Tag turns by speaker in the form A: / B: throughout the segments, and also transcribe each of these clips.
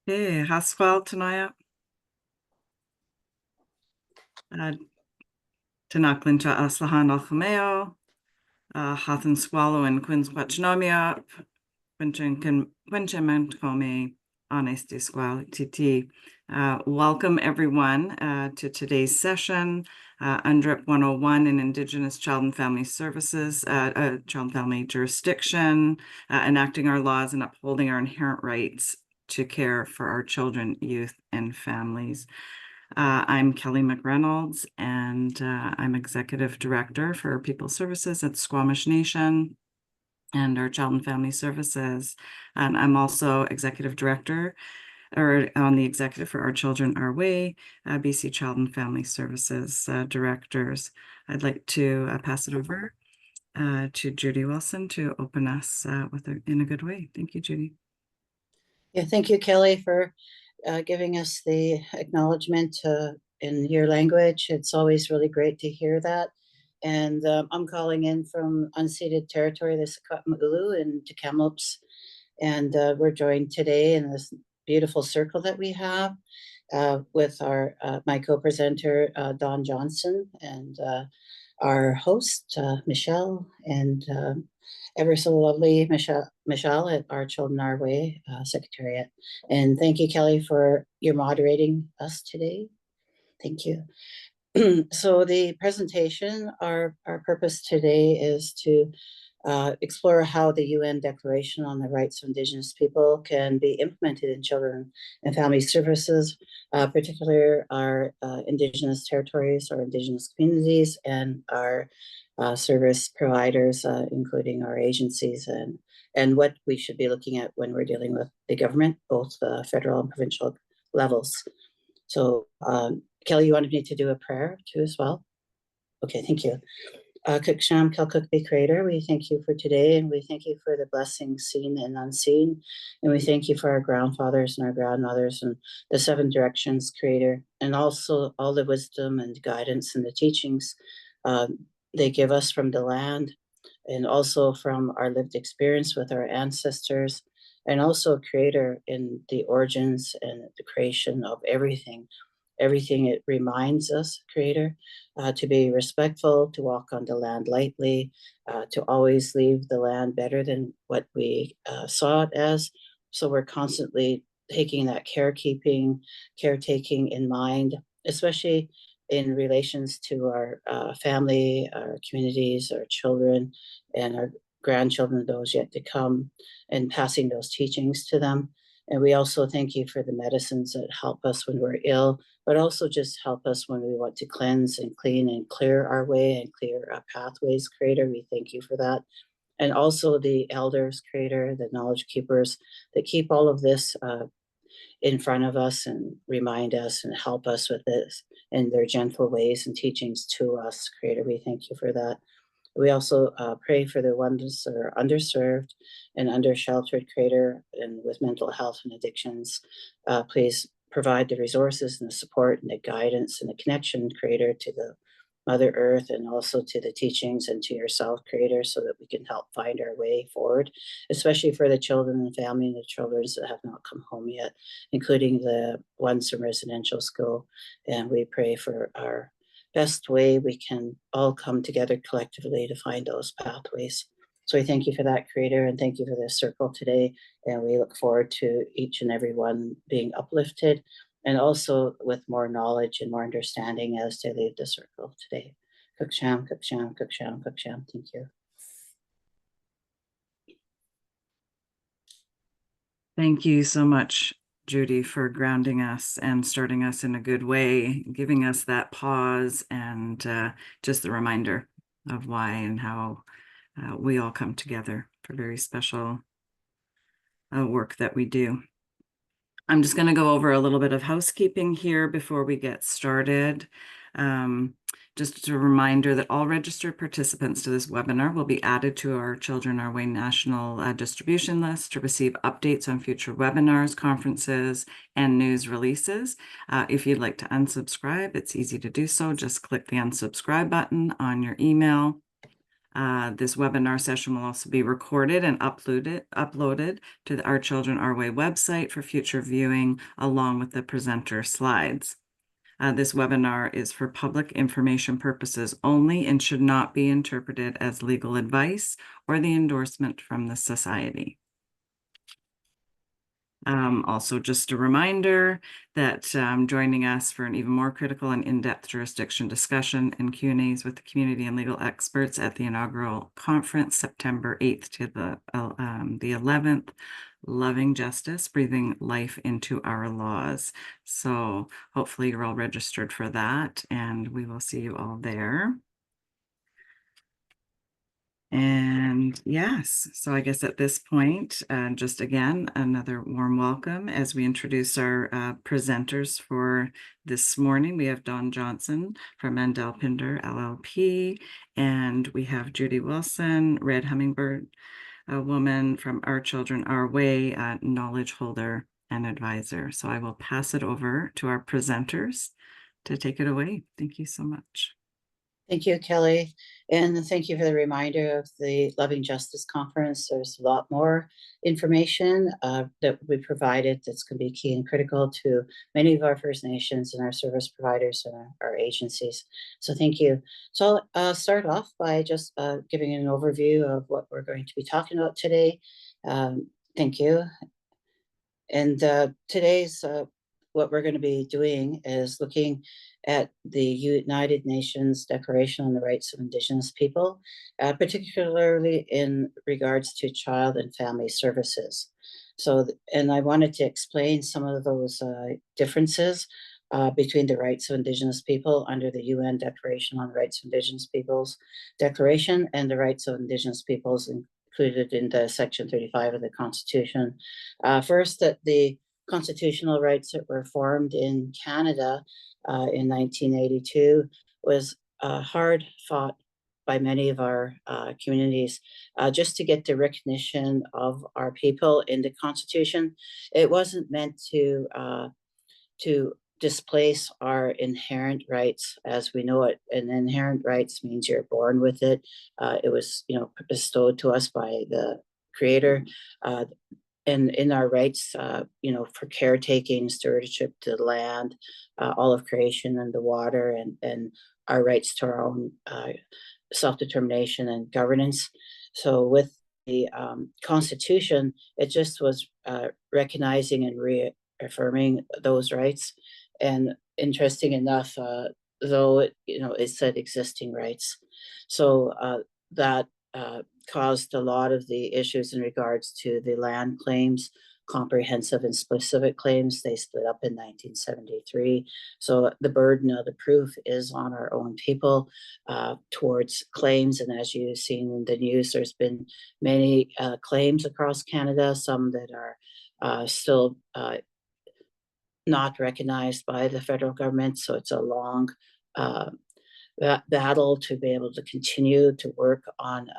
A: Okay, Hasqual Tanaya. Tinaklincha Aslahan Alchameo, Hathan Squallow and Quins Quachnomia, Quinchement Come, Honest Squal TT. Welcome everyone to today's session, UNDRIP 101 in Indigenous Child and Family Services, Child and Family Jurisdiction, enacting our laws and upholding our inherent rights to care for our children, youth, and families. I'm Kelly McReynolds, and I'm Executive Director for People Services at Squamish Nation and our Child and Family Services. And I'm also Executive Director or on the executive for Our Children Our Way, BC Child and Family Services Directors. I'd like to pass it over to Judy Wilson to open us in a good way. Thank you, Judy.
B: Yeah, thank you, Kelly, for giving us the acknowledgement in your language. It's always really great to hear that. And I'm calling in from unceded territory, the Secwepemc and Kamloops. And we're joined today in this beautiful circle that we have with our my co-presenter, Don Johnson, and our host, Michelle, and ever so lovely Michelle at Our Children Our Way Secretariat. And thank you, Kelly, for your moderating us today. Thank you. So the presentation, our purpose today is to explore how the UN Declaration on the Rights of Indigenous People can be implemented in children and family services, particularly our Indigenous territories, our Indigenous communities, and our service providers, including our agencies, and what we should be looking at when we're dealing with the government, both federal and provincial levels. So, Kelly, you wanted me to do a prayer too as well? Okay, thank you. Kuksham Kelkukbi Creator, we thank you for today, and we thank you for the blessings seen and unseen, and we thank you for our grandfathers and our grandmothers and the 7 directions, Creator, and also all the wisdom and guidance and the teachings they give us from the land, and also from our lived experience with our ancestors, and also Creator in the origins and the creation of everything. Everything it reminds us, Creator, to be respectful, to walk on the land lightly, to always leave the land better than what we saw it as. So we're constantly taking that caretaking in mind, especially in relations to our family, our communities, our children, and our grandchildren, those yet to come, and passing those teachings to them. And we also thank you for the medicines that help us when we're ill, but also just help us when we want to cleanse and clean and clear our way and clear our pathways, Creator. We thank you for that. And also the elders, Creator, the knowledge keepers that keep all of this in front of us and remind us and help us with this in their gentle ways and teachings to us, Creator. We thank you for that. We also pray for the ones that are underserved and under-sheltered, Creator, and with mental health and addictions. Please provide the resources and the support and the guidance and the connection, Creator, to the Mother Earth and also to the teachings and to yourself, Creator, so that we can help find our way forward, especially for the children and family and the children that have not come home yet, including the ones from residential school. And we pray for our best way we can all come together collectively to find those pathways. So we thank you for that, Creator, and thank you for this circle today. And we look forward to each and every one being uplifted and also with more knowledge and more understanding as they leave the circle today. Kuksham, Kuksham, Kuksham, Kuksham. Thank you.
A: Thank you so much, Judy, for grounding us and starting us in a good way, giving us that pause and just the reminder of why and how we all come together for very special work that we do. I'm just going to go over a little bit of housekeeping here before we get started. Just a reminder that all registered participants to this webinar will be added to our Children Our Way national distribution list to receive updates on future webinars, conferences, and news releases. If you'd like to unsubscribe, it's easy to do so. Just click the unsubscribe button on your email. This webinar session will also be recorded and uploaded to the Our Children Our Way website for future viewing, along with the presenter slides. This webinar is for public information purposes only and should not be interpreted as legal advice or the endorsement from the Society. Also, just a reminder that joining us for an even more critical and in-depth jurisdiction discussion and Q&As with the community and legal experts at the inaugural conference, September 8th to the 11th, Loving Justice, Breathing Life into Our Laws. So hopefully you're all registered for that, and we will see you all there. And yes, so I guess at this point, just again, another warm welcome as we introduce our presenters for this morning. We have Dawn Johnson from Mandell Pinder LLP, and we have Judy Wilson, Red Hummingbird, a woman from Our Children Our Way, knowledge holder and advisor. So I will pass it over to our presenters to take it away. Thank you so much.
B: Thank you, Kelly. And thank you for the reminder of the Loving Justice Conference. There's a lot more information that we provided that's going to be key and critical to many of our First Nations and our service providers and our agencies. So thank you. So I'll start off by just giving an overview of what we're going to be talking about today. Thank you. And today's what we're going to be doing is looking at the United Nations Declaration on the Rights of Indigenous People, particularly in regards to child and family services. So, and I wanted to explain some of those differences between the rights of Indigenous people under the UN Declaration on the Rights of Indigenous Peoples Declaration and the rights of Indigenous peoples included in the Section 35 of the Constitution. First, that the constitutional rights that were formed in Canada in 1982 was hard fought by many of our communities just to get the recognition of our people in the Constitution. It wasn't meant to displace our inherent rights as we know it. And inherent rights means you're born with it. It was, bestowed to us by the Creator. And in our rights, for caretaking, stewardship to the land, all of creation and the water, and our rights to our own self-determination and governance. So with the Constitution, it just was recognizing and reaffirming those rights. And interesting enough, though it said existing rights, so that caused a lot of the issues in regards to the land claims, comprehensive and specific claims. They split up in 1973. So the burden of the proof is on our own people towards claims. And as you've seen in the news, there's been many claims across Canada, some that are still not recognized by the federal government. So it's a long battle to be able to continue to work on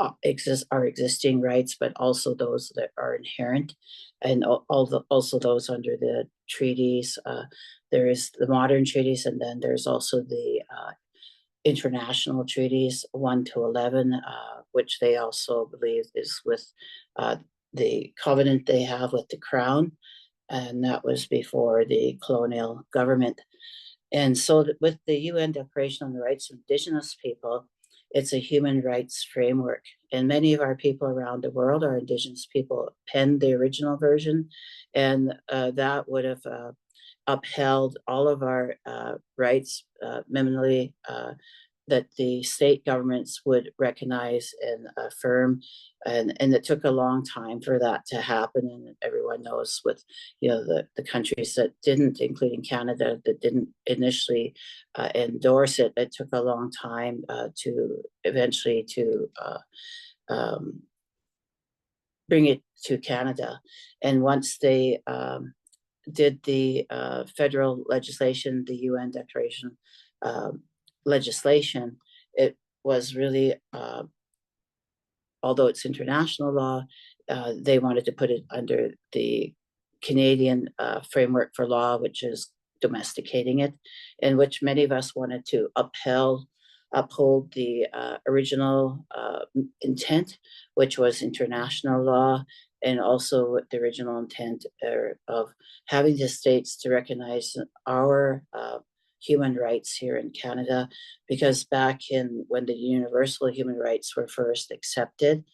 B: our existing rights, but also those that are inherent, and also those under the treaties. There is the modern treaties, and then there's also the international treaties 1 to 11, which they also believe is with the covenant they have with the Crown, and that was before the colonial government. And so with the UN Declaration on the Rights of Indigenous People, it's a human rights framework. And many of our people around the world, our Indigenous people, penned the original version. And that would have upheld all of our rights minimally that the state governments would recognize and affirm. And it took a long time for that to happen. And everyone knows with, the countries that didn't, including Canada, that didn't initially endorse it, it took a long time to eventually to bring it to Canada. And once they did the federal legislation, the UN Declaration legislation, it was really, although it's international law, they wanted to put it under the Canadian framework for law, which is domesticating it, in which many of us wanted to upheld uphold the original intent, which was international law, and also the original intent of having the states to recognize our human rights here in Canada, because back in when the universal human rights were first accepted,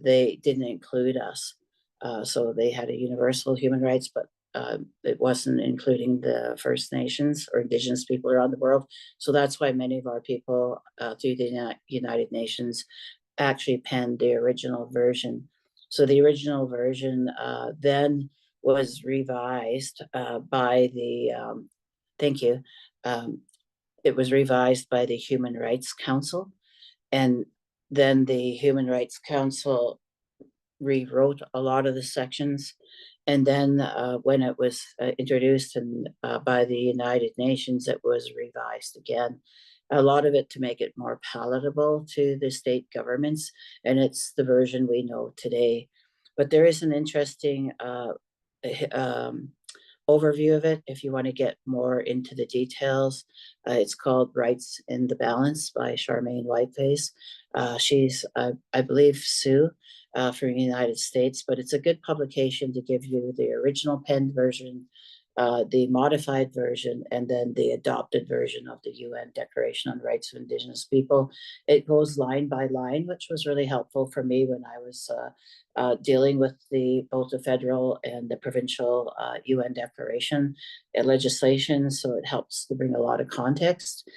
B: they didn't include us. So they had a universal human rights, but it wasn't including the First Nations or Indigenous people around the world. So that's why many of our people through the United Nations actually penned the original version. So the original version then was revised by the, thank you, it was revised by the Human Rights Council. And then the Human Rights Council rewrote a lot of the sections. And then when it was introduced by the United Nations, it was revised again. A lot of it to make it more palatable to the state governments. And it's the version we know today. But there is an interesting overview of it if you want to get more into the details. It's called Rights in the Balance by Charmaine Whiteface. She's, I believe, Sioux from the United States, but it's a good publication to give you the original penned version, the modified version, and then the adopted version of the UN Declaration on the Rights of Indigenous People. It goes line by line, which was really helpful for me when I was dealing with both the federal and the provincial UN declaration and legislation. So it helps to bring a lot of context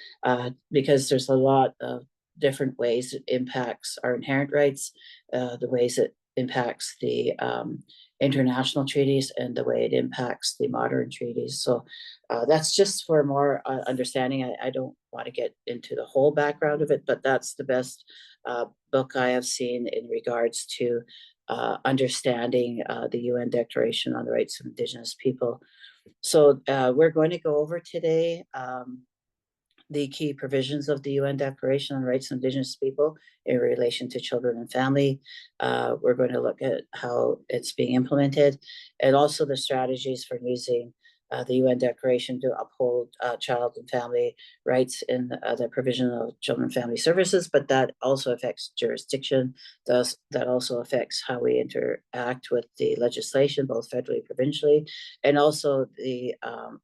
B: because there's a lot of different ways it impacts our inherent rights, the ways it impacts the international treaties, and the way it impacts the modern treaties. So that's just for more understanding. I don't want to get into the whole background of it, but that's the best book I have seen in regards to understanding the UN Declaration on the Rights of Indigenous People. So we're going to go over today the key provisions of the UN Declaration on the Rights of Indigenous People in relation to children and family. We're going to look at how it's being implemented, and also the strategies for using the UN Declaration to uphold child and family rights in the provision of children and family services, but that also affects jurisdiction. Thus, that also affects how we interact with the legislation, both federally, provincially, and also the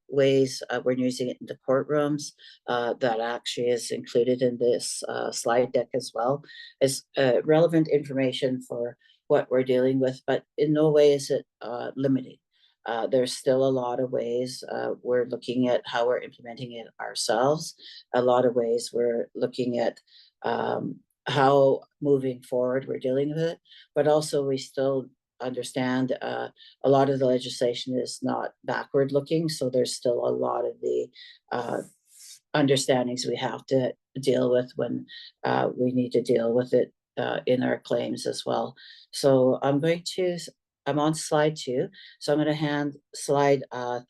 B: ways we're using it in the courtrooms. That actually is included in this slide deck as well. It's relevant information for what we're dealing with, but in no way is it limiting. There's still a lot of ways we're looking at how we're implementing it ourselves. A lot of ways we're looking at how moving forward we're dealing with it, but also we still understand a lot of the legislation is not backward looking. So there's still a lot of the understandings we have to deal with when we need to deal with it in our claims as well. So I'm on slide 2. So I'm going to hand slide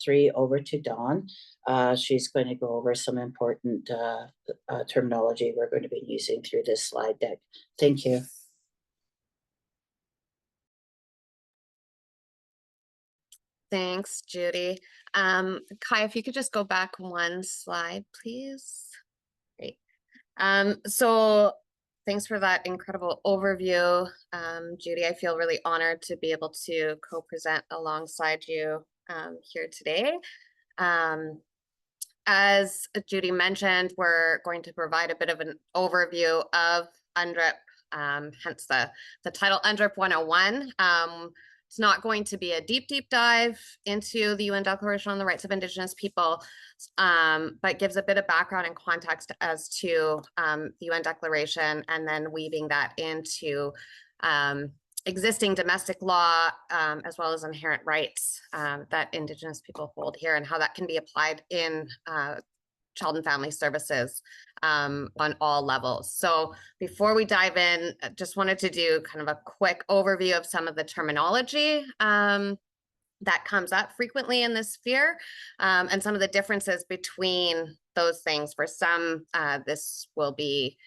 B: 3 over to Dawn. She's going to go over some important terminology we're going to be using through this slide deck. Thank you.
C: Thanks, Judy. Kai, if you could just go back one slide, please. Great. So thanks for that incredible overview, Judy. I feel really honored to be able to co-present alongside you here today. As Judy mentioned, we're going to provide a bit of an overview of UNDRIP, hence the title UNDRIP 101. It's not going to be a deep dive into the UN Declaration on the Rights of Indigenous People, but gives a bit of background and context as to the UN Declaration, and then weaving that into existing domestic law, as well as inherent rights that Indigenous people hold here, and how that can be applied in child and family services on all levels. So before we dive in, I just wanted to do kind of a quick overview of some of the terminology that comes up frequently in this sphere, and some of the differences between those things. For some, this will be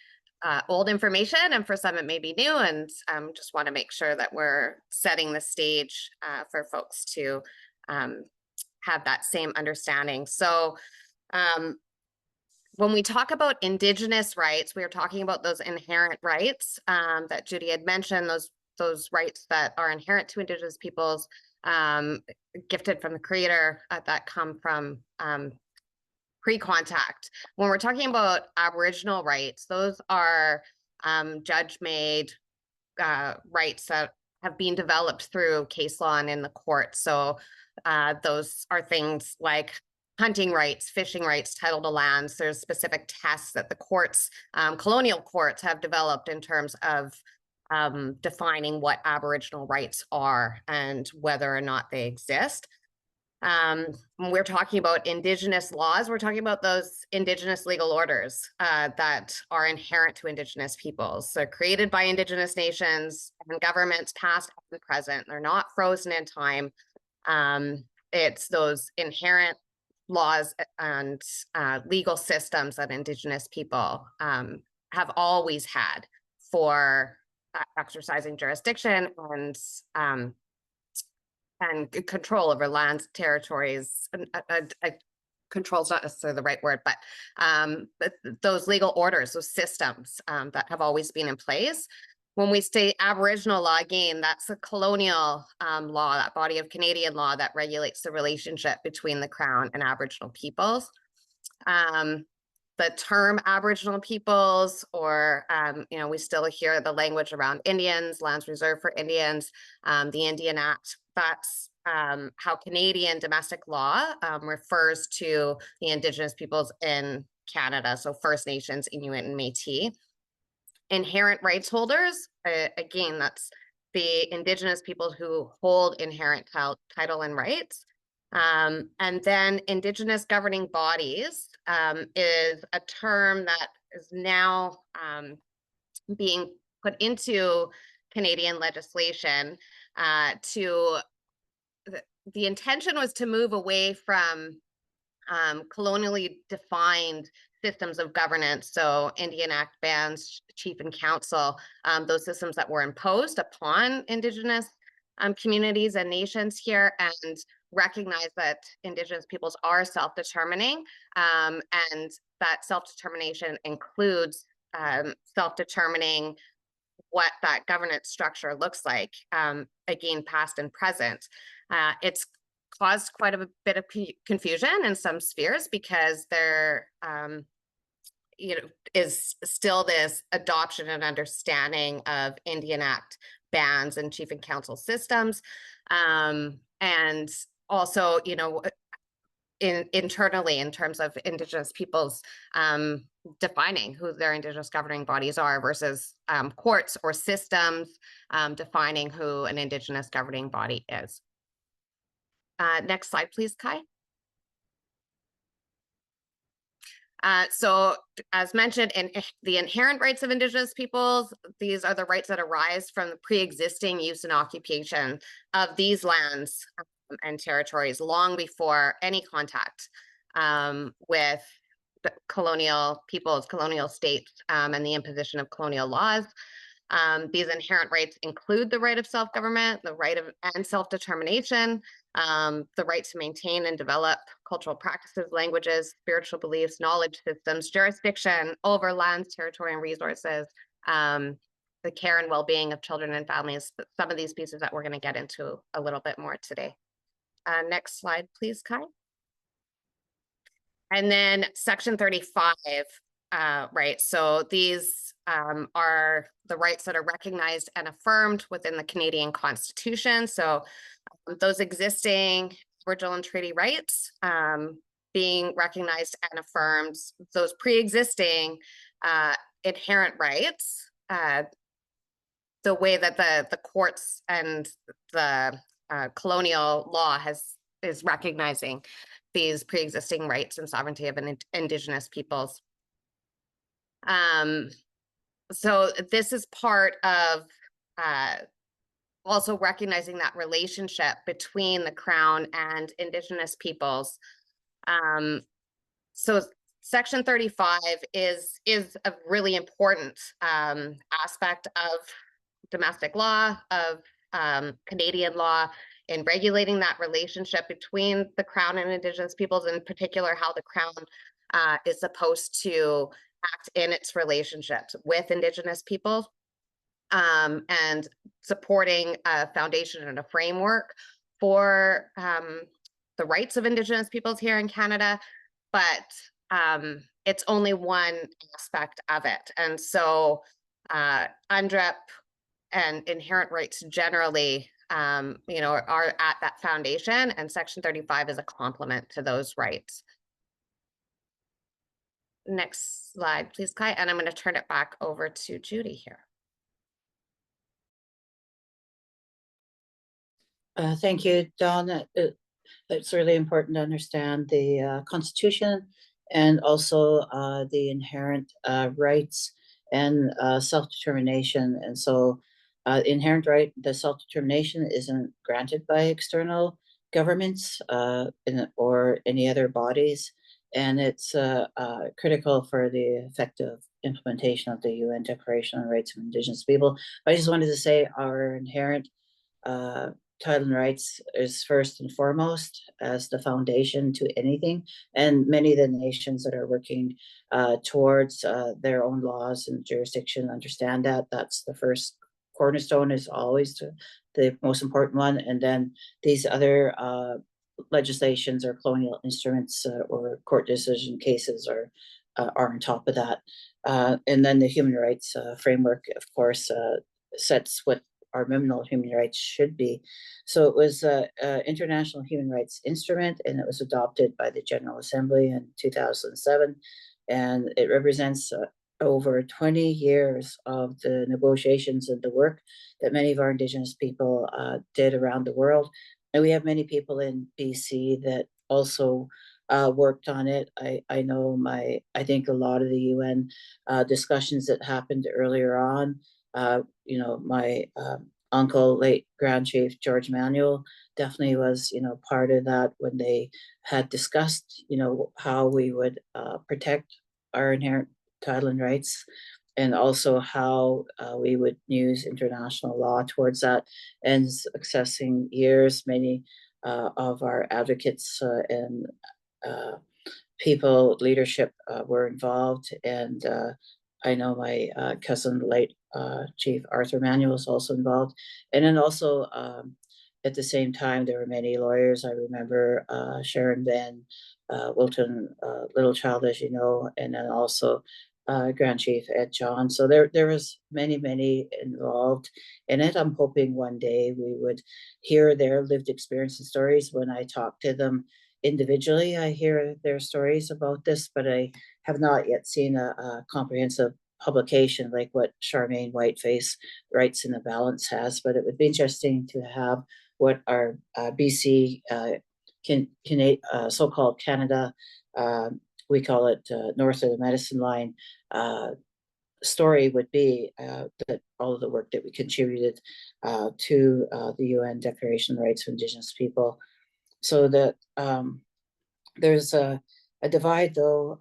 C: old information, and for some it may be new, and just want to make sure that we're setting the stage for folks to have that same understanding. So when we talk about Indigenous rights, we are talking about those inherent rights that Judy had mentioned, those rights that are inherent to Indigenous peoples, gifted from the Creator, that come from pre-contact. When we're talking about Aboriginal rights, those are judge-made rights that have been developed through case law and in the court. So those are things like hunting rights, fishing rights, title to lands. There's specific tests that the courts, colonial courts, have developed in terms of defining what Aboriginal rights are and whether or not they exist. When we're talking about Indigenous laws, we're talking about those Indigenous legal orders that are inherent to Indigenous peoples. They're created by Indigenous nations and governments past and present. They're not frozen in time. It's those inherent laws and legal systems that Indigenous people have always had for exercising jurisdiction and control over lands, territories. Control is not necessarily the right word, but those legal orders, those systems that have always been in place. When we say Aboriginal law, again, that's a colonial law, that body of Canadian law that regulates the relationship between the Crown and Aboriginal peoples. The term Aboriginal peoples, or we still hear the language around Indians, lands reserved for Indians, the Indian Act. That's how Canadian domestic law refers to the Indigenous peoples in Canada, so First Nations, Inuit, and Métis. Inherent rights holders, again, that's the Indigenous people who hold inherent title and rights. And then Indigenous governing bodies is a term that is now being put into Canadian legislation. The intention was to move away from colonially defined systems of governance, so Indian Act bands, chief and council, those systems that were imposed upon Indigenous communities and nations here, and recognize that Indigenous peoples are self-determining, and that self-determination includes self-determining what that governance structure looks like, again, past and present. It's caused quite a bit of confusion in some spheres because there is still this adoption and understanding of Indian Act bands and chief and council systems. And also, internally, in terms of Indigenous peoples defining who their Indigenous governing bodies are versus courts or systems defining who an Indigenous governing body is. Next slide, please, Kai. So as mentioned, in the inherent rights of Indigenous peoples, these are the rights that arise from the pre-existing use and occupation of these lands and territories long before any contact with the colonial peoples, colonial states, and the imposition of colonial laws. These inherent rights include the right of self-government, the right of and self-determination, the right to maintain and develop cultural practices, languages, spiritual beliefs, knowledge systems, jurisdiction over lands, territory, and resources, the care and well-being of children and families. Some of these pieces that we're going to get into a little bit more today. Next slide, please, Kai. And then Section 35, right? So these are the rights that are recognized and affirmed within the Canadian Constitution. So those existing Aboriginal and treaty rights being recognized and affirmed, those pre-existing inherent rights, the way that the courts and the colonial law is recognizing these pre-existing rights and sovereignty of Indigenous peoples. So this is part of also recognizing that relationship between the Crown and Indigenous peoples. So Section 35 is a really important aspect of domestic law, of Canadian law, in regulating that relationship between the Crown and Indigenous peoples, in particular how the Crown is supposed to act in its relationships with Indigenous people, and supporting a foundation and a framework for the rights of Indigenous peoples here in Canada, but it's only one aspect of it. And so UNDRIP and inherent rights generally, are at that foundation, and Section 35 is a complement to those rights. Next slide, please, Kai, and I'm going to turn it back over to Judy here.
B: Thank you, Dawn. It's really important to understand the Constitution and also the inherent rights and self-determination. And so inherent right, the self-determination isn't granted by external governments or any other bodies. And it's critical for the effective implementation of the UN Declaration on the Rights of Indigenous People. I just wanted to say our inherent title and rights is first and foremost as the foundation to anything. And many of the nations that are working towards their own laws and jurisdiction understand that. That's the first cornerstone, is always the most important one. And then these other legislations or colonial instruments or court decision cases are on top of that. And then the human rights framework, of course, sets what our minimal human rights should be. So it was an international human rights instrument, and it was adopted by the General Assembly in 2007. And it represents over 20 years of the negotiations and the work that many of our Indigenous people did around the world. And we have many people in BC that also worked on it. I know I think a lot of the UN discussions that happened earlier on, my uncle, late Grand Chief George Manuel, definitely was, part of that when they had discussed, how we would protect our inherent title and rights, and also how we would use international law towards that. And accessing years, many of our advocates and people, leadership were involved. And I know my cousin, late Chief Arthur Manuel, was also involved. And then also at the same time, there were many lawyers. I remember Sharon Van Wilton Littlechild, as you know, and then also Grand Chief Ed John. So there was many involved in it. I'm hoping one day we would hear their lived experience and stories. When I talk to them individually, I hear their stories about this, but I have not yet seen a comprehensive publication like what Charmaine Whiteface Rights in the Balance has. But it would be interesting to have what our BC so-called Canada, we call it north of the medicine line, story would be, that all of the work that we contributed to the UN Declaration on the Rights of Indigenous People. So that there's a divide, though,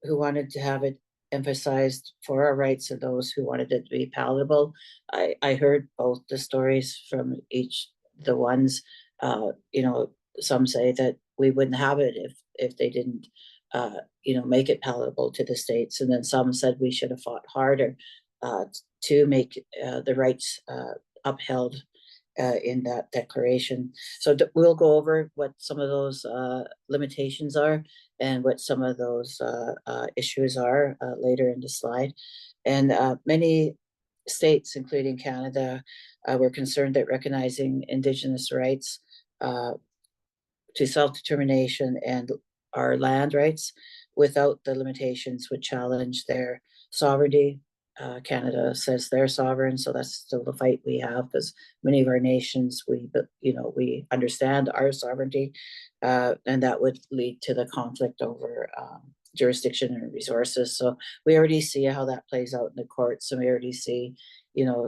B: who wanted to have it emphasized for our rights and those who wanted it to be palatable. I heard both the stories from each the ones. Some say that we wouldn't have it if they didn't make it palatable to the states. And then some said we should have fought harder to make the rights upheld in that declaration. So we'll go over what some of those limitations are and what some of those issues are later in the slide. And many states, including Canada, were concerned that recognizing Indigenous rights to self-determination and our land rights without the limitations would challenge their sovereignty. Canada says they're sovereign, so that's still the fight we have, because many of our nations, we understand our sovereignty, and that would lead to the conflict over jurisdiction and resources. So we already see how that plays out in the courts, and we already see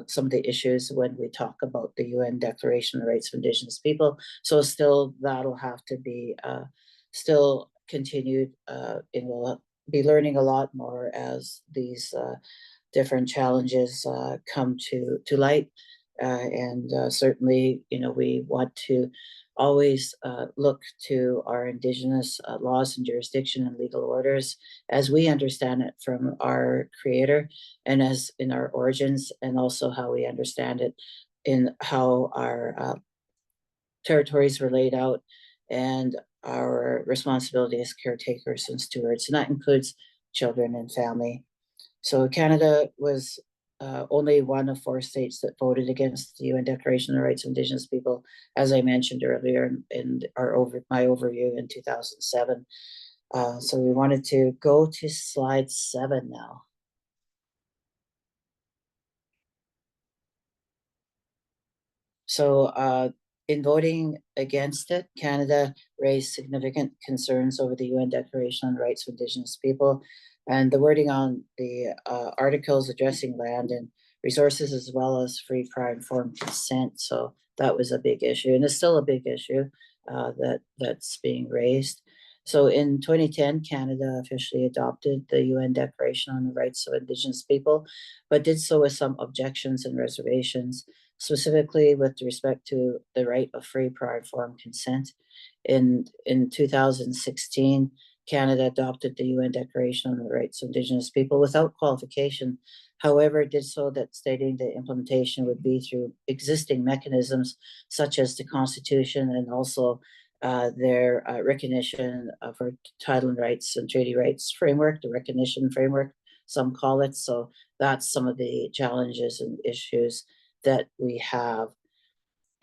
B: some of the issues when we talk about the UN Declaration on the Rights of Indigenous People. So still that'll have to be still continued, and we'll be learning a lot more as these different challenges come to light. And certainly, we want to always look to our Indigenous laws and jurisdiction and legal orders as we understand it from our creator and as in our origins, and also how we understand it in how our territories were laid out and our responsibility as caretakers and stewards. And that includes children and family. So Canada was only one of 4 states that voted against the UN Declaration on the Rights of Indigenous People, as I mentioned earlier in my overview in 2007. So we wanted to go to slide 7 now. So in voting against it, Canada raised significant concerns over the UN Declaration on the Rights of Indigenous People, and the wording on the articles addressing land and resources, as well as free, prior, informed consent. So that was a big issue, and it's still a big issue that's being raised. So in 2010, Canada officially adopted the UN Declaration on the Rights of Indigenous People, but did so with some objections and reservations, specifically with respect to the right of free, prior, informed consent. In 2016, Canada adopted the UN Declaration on the Rights of Indigenous People without qualification. However, it did so that stating the implementation would be through existing mechanisms such as the Constitution and also their recognition of our title and rights and treaty rights framework, the recognition framework, some call it. So that's some of the challenges and issues that we have.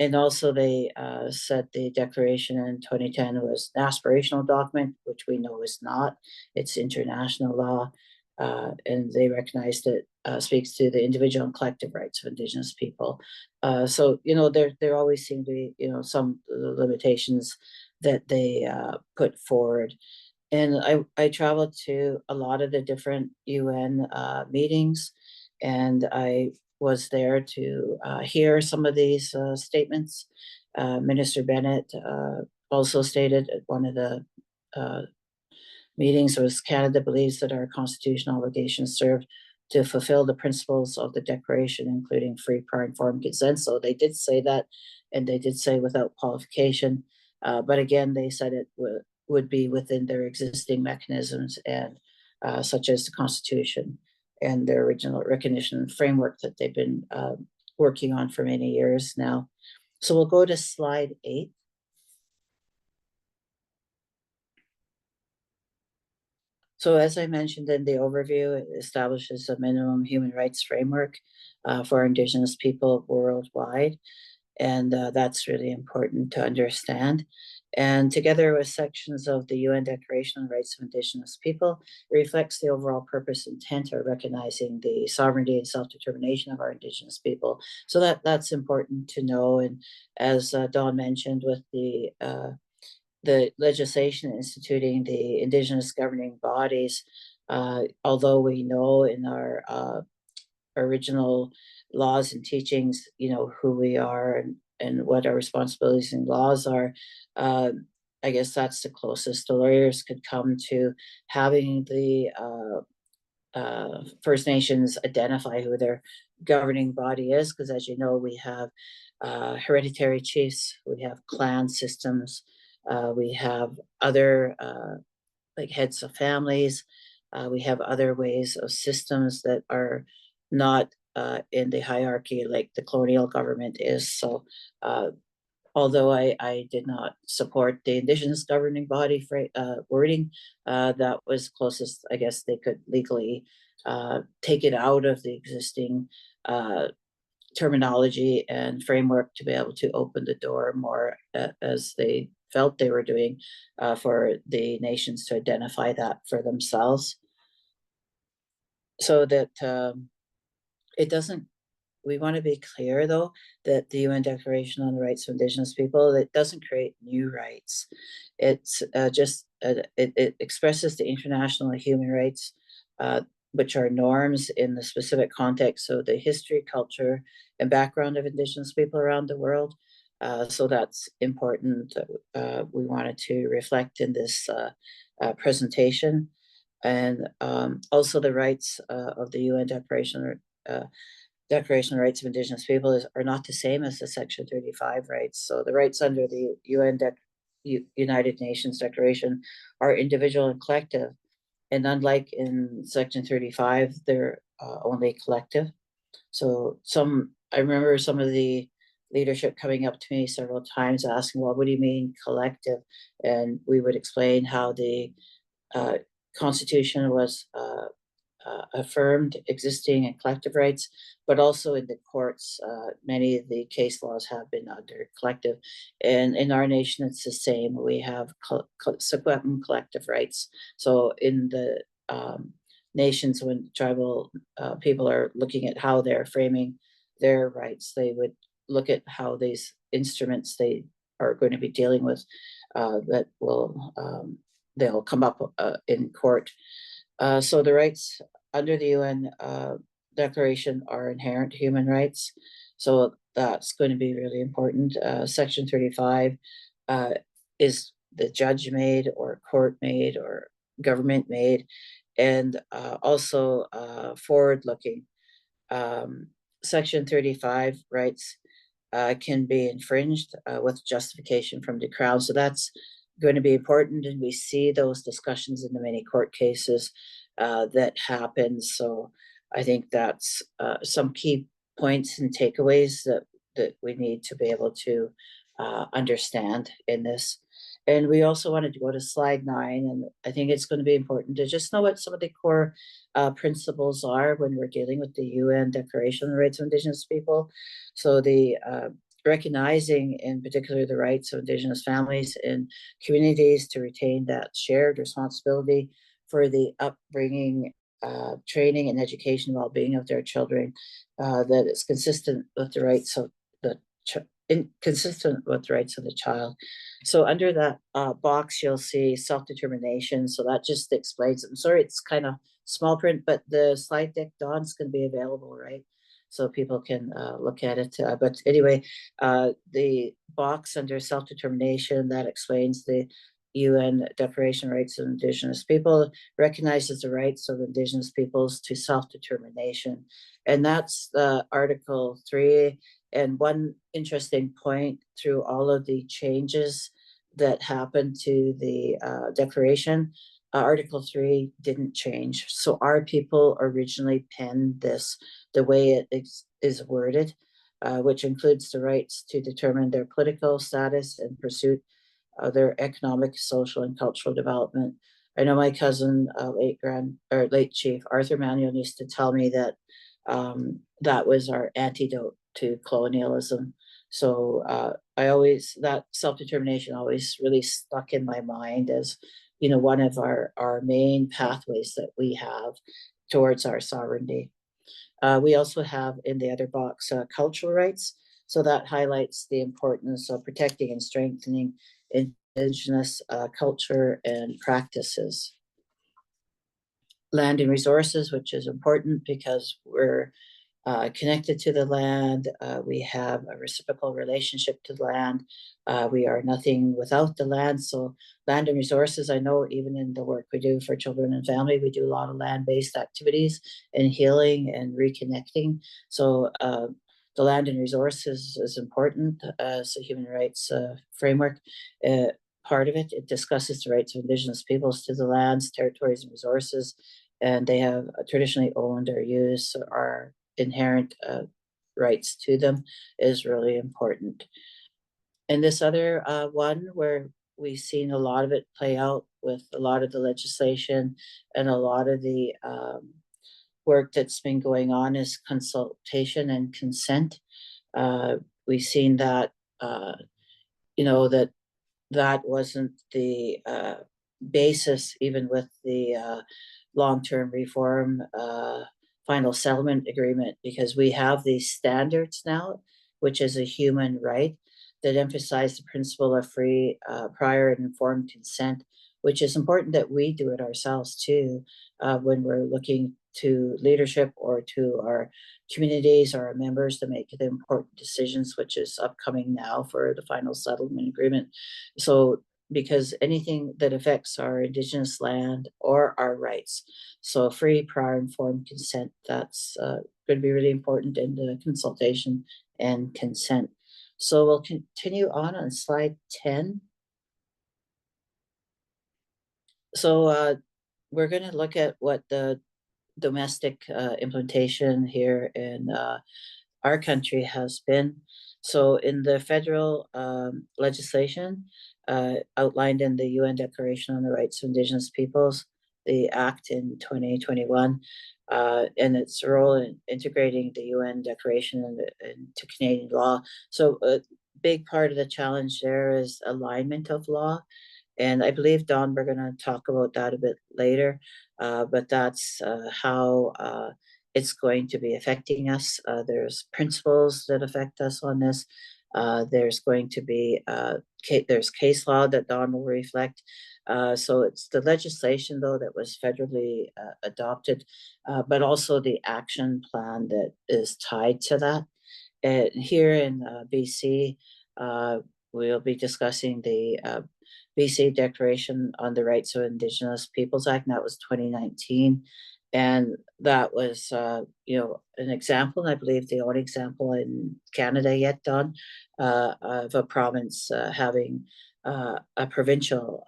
B: And also they said the declaration in 2010 was an aspirational document, which we know is not. It's international law, and they recognized it speaks to the individual and collective rights of Indigenous people. So, there always seem to be, some limitations that they put forward. And I traveled to a lot of the different UN meetings, and I was there to hear some of these statements. Minister Bennett also stated at one of the meetings was Canada believes that our constitutional obligations serve to fulfill the principles of the declaration, including free, prior, informed consent. So they did say that, and they did say without qualification. But again, they said it would be within their existing mechanisms, and such as the Constitution and their original recognition framework that they've been working on for many years now. So we'll go to slide 8. So as I mentioned in the overview, it establishes a minimum human rights framework for Indigenous people worldwide. And that's really important to understand. And together with sections of the UN Declaration on the Rights of Indigenous People, it reflects the overall purpose and intent of recognizing the sovereignty and self-determination of our Indigenous people. So that's important to know. And as Dawn mentioned, with the legislation instituting the Indigenous governing bodies, although we know in our original laws and teachings, who we are and what our responsibilities and laws are, I guess that's the closest the lawyers could come to having the First Nations identify who their governing body is, because as you know, we have hereditary chiefs, we have clan systems, we have other like heads of families, we have other ways of systems that are not in the hierarchy like the colonial government is. So although I did not support the Indigenous governing body wording, that was closest, I guess, they could legally take it out of the existing terminology and framework to be able to open the door more as they felt they were doing for the nations to identify that for themselves. So that it doesn't, we want to be clear though, that the UN Declaration on the Rights of Indigenous People, it doesn't create new rights. It's it expresses the international human rights, which are norms in the specific context of the history, culture, and background of Indigenous people around the world. So that's important. We wanted to reflect in this presentation. And also the rights of the UN Declaration Declaration of Rights of Indigenous Peoples are not the same as the Section 35 rights. So the rights under the United Nations Declaration are individual and collective. And unlike in Section 35, they're only collective. So I remember some of the leadership coming up to me several times asking, well, what do you mean collective? And we would explain how the Constitution was affirmed existing and collective rights, but also in the courts, many of the case laws have been under collective. And in our nation, it's the same. We have collective rights. So in the nations, when tribal people are looking at how they're framing their rights, they would look at how these instruments they are going to be dealing with that will they'll come up in court. So the rights under the UN Declaration are inherent human rights. So that's going to be really important. Section 35 is the judge made or court made or government made, and also forward looking. Section 35 rights can be infringed with justification from the Crown. So that's going to be important, and we see those discussions in the many court cases that happen. So I think that's some key points and takeaways that we need to be able to understand in this. And we also wanted to go to slide 9, and I think it's going to be important to just know what some of the core principles are when we're dealing with the UN Declaration on the Rights of Indigenous People. So the recognizing in particular the rights of Indigenous families and communities to retain that shared responsibility for the upbringing, training and education well-being of their children, that is consistent with the rights of the consistent with the rights of the child. So under that box, you'll see self-determination. So that just explains it. I'm sorry, it's kind of small print, but the slide deck, Dawn's going to be available, right? So people can look at it. But anyway, the box under self-determination, that explains the UN Declaration of Rights of Indigenous People, recognizes the rights of Indigenous peoples to self-determination. And that's Article 3. And one interesting point through all of the changes that happened to the declaration, Article 3 didn't change. So our people originally penned this the way it is worded, which includes the rights to determine their political status and pursuit of their economic, social, and cultural development. I know my cousin, late Chief Arthur Manuel, used to tell me that that was our antidote to colonialism. So that self-determination always really stuck in my mind as, one of our main pathways that we have towards our sovereignty. We also have in the other box cultural rights. So that highlights the importance of protecting and strengthening Indigenous culture and practices. Land and resources, which is important because we're connected to the land. We have a reciprocal relationship to the land. We are nothing without the land. So land and resources, I know even in the work we do for children and family, we do a lot of land-based activities and healing and reconnecting. So the land and resources is important as a human rights framework. Part of it, it discusses the rights of Indigenous peoples to the lands, territories, and resources, and they have traditionally owned or used our inherent rights to them is really important. And this other one where we've seen a lot of it play out with a lot of the legislation and a lot of the work that's been going on is consultation and consent. We've seen that, that wasn't the basis even with the long-term reform final settlement agreement, because we have these standards now, which is a human right that emphasize the principle of free, prior and informed consent, which is important that we do it ourselves too, when we're looking to leadership or to our communities or our members to make the important decisions, which is upcoming now for the final settlement agreement. So because anything that affects our Indigenous land or our rights. So free, prior, informed consent, that's going to be really important in the consultation and consent. So we'll continue on slide 10. So we're going to look at what the domestic implementation here in our country has been. So in the federal legislation outlined in the UN Declaration on the Rights of Indigenous Peoples, the Act in 2021, and its role in integrating the UN Declaration into Canadian law. So a big part of the challenge there is alignment of law. And I believe, Don, we're going to talk about that a bit later, but that's how it's going to be affecting us. There's principles that affect us on this. There's going to be, there's case law that Don will reflect. So it's the legislation, though, that was federally adopted, but also the action plan that is tied to that. And here in BC, we'll be discussing the BC Declaration on the Rights of Indigenous Peoples Act, and that was 2019. And that was, an example, I believe the only example in Canada yet, Don, of a province having a provincial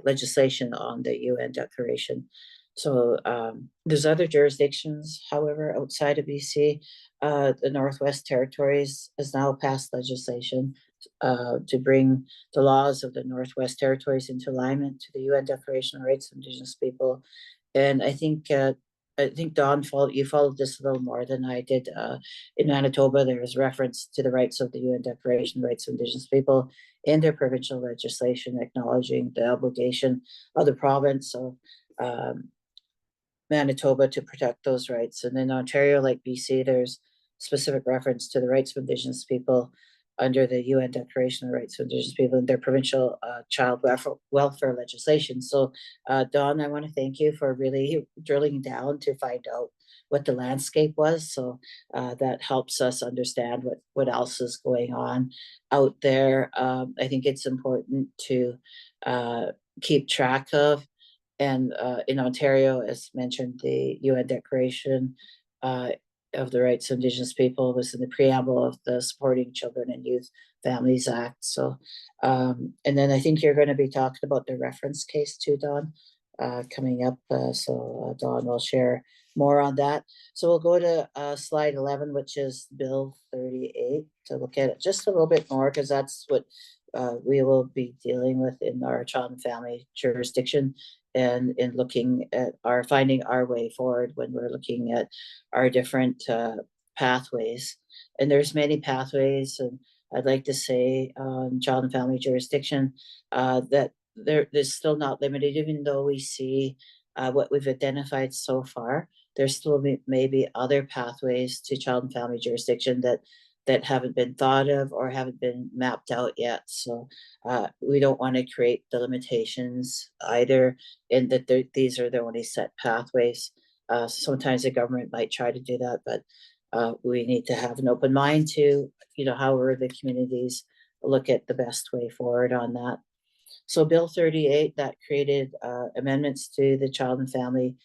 B: legislation on the UN Declaration. So there's other jurisdictions, however, outside of BC. The Northwest Territories has now passed legislation to bring the laws of the Northwest Territories into alignment to the UN Declaration on Rights of Indigenous People. And I think Don, you followed this a little more than I did. In Manitoba, there is reference to the rights of the UN Declaration on Rights of Indigenous People in their provincial legislation, acknowledging the obligation of the province of Manitoba to protect those rights. And in Ontario, like BC, there's specific reference to the rights of Indigenous people under the UN Declaration on Rights of Indigenous People in their provincial child welfare legislation. So, Don, I want to thank you for really drilling down to find out what the landscape was. So that helps us understand what else is going on out there. I think it's important to keep track of. And in Ontario, as mentioned, the UN Declaration of the Rights of Indigenous People was in the preamble of the Supporting Children and Youth Families Act. So, and then I think you're going to be talking about the reference case too, Don, coming up. So Don will share more on that. So we'll go to slide 11, which is Bill 38, to look at it just a little bit more, because that's what we will be dealing with in our child and family jurisdiction, and in looking at finding our way forward when we're looking at our different pathways. And there's many pathways, and I'd like to say child and family jurisdiction that there's still not limited, even though we see what we've identified so far. There's still maybe other pathways to child and family jurisdiction that haven't been thought of or haven't been mapped out yet. So we don't want to create the limitations either, in that these are the only set pathways. Sometimes the government might try to do that, but we need to have an open mind to, however the communities look at the best way forward on that. So Bill 38, that created amendments to the Child and Family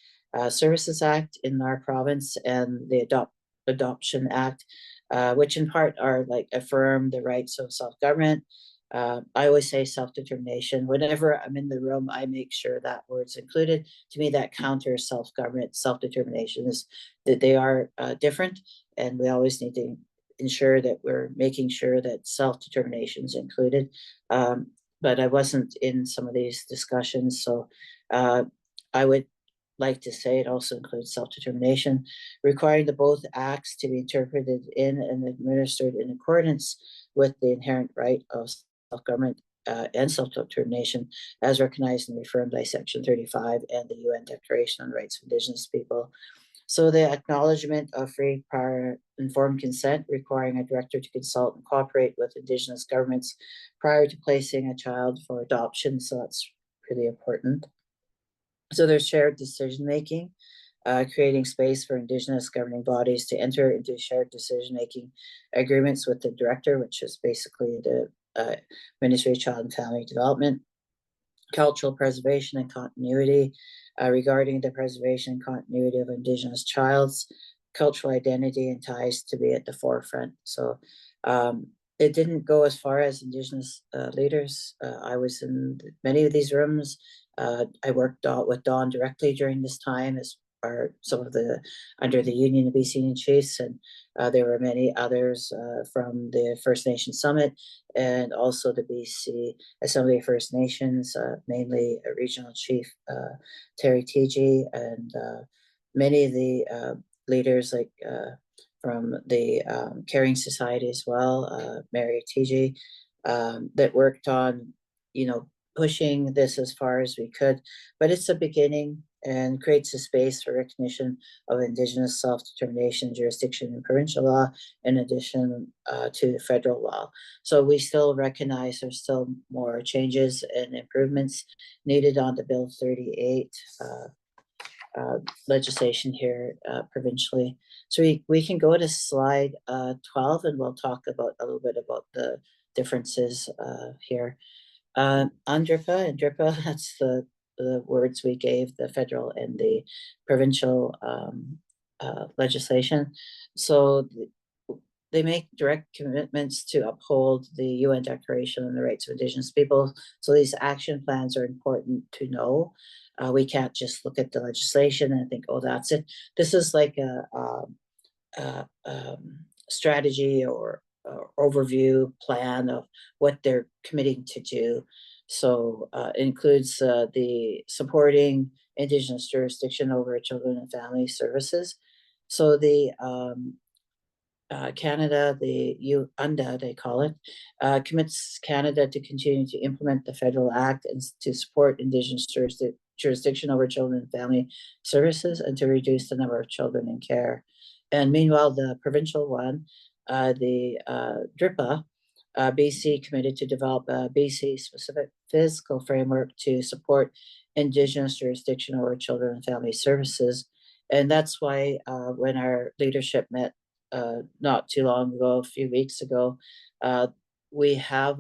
B: Services Act in our province, and the Adoption Act, which in part are like affirm the rights of self-government. I always say self-determination. Whenever I'm in the room, I make sure that word's included. To me, that counters self-government. Self-determination is that they are different, and we always need to ensure that we're making sure that self-determination is included. But I wasn't in some of these discussions, so I would like to say it also includes self-determination, requiring the both acts to be interpreted in and administered in accordance with the inherent right of self-government and self-determination as recognized and reaffirmed by Section 35 and the UN Declaration on Rights of Indigenous People. So the acknowledgement of free, prior, informed consent, requiring a director to consult and cooperate with Indigenous governments prior to placing a child for adoption. So that's really important. So there's shared decision-making, creating space for Indigenous governing bodies to enter into shared decision-making agreements with the director, which is basically the Ministry of Child and Family Development. cultural preservation and continuity, regarding the preservation and continuity of Indigenous child's cultural identity and ties to be at the forefront. So it didn't go as far as Indigenous leaders. I was in many of these rooms. I worked with Dawn directly during this time as some of the under the Union of BC Indian Chiefs, and there were many others from the First Nation Summit and also the BC Assembly of First Nations, mainly Regional Chief Terry Tiji, and many of the leaders like from the Caring Society as well, Mary Tiji, that worked on, pushing this as far as we could. But it's a beginning and creates a space for recognition of Indigenous self-determination, jurisdiction, and provincial law, in addition to federal law. So we still recognize there's still more changes and improvements needed on the Bill 38 legislation here provincially. So we can go to slide 12, and we'll talk about a little bit about the differences here. UNDRIP and DRIPA, that's the words we gave the federal and the provincial legislation. So they make direct commitments to uphold the UN Declaration on the Rights of Indigenous Peoples. So these action plans are important to know. We can't just look at the legislation and think, oh, that's it. This is like a strategy or overview plan of what they're committing to do. So it includes the supporting Indigenous jurisdiction over children and family services. So the Canada, the UNDA, they call it, commits Canada to continue to implement the federal act and to support Indigenous jurisdiction over children and family services, and to reduce the number of children in care. And meanwhile, the provincial one, the DRIPA, BC committed to develop a BC-specific fiscal framework to support Indigenous jurisdiction over children and family services. And that's why when our leadership met not too long ago, a few weeks ago, we have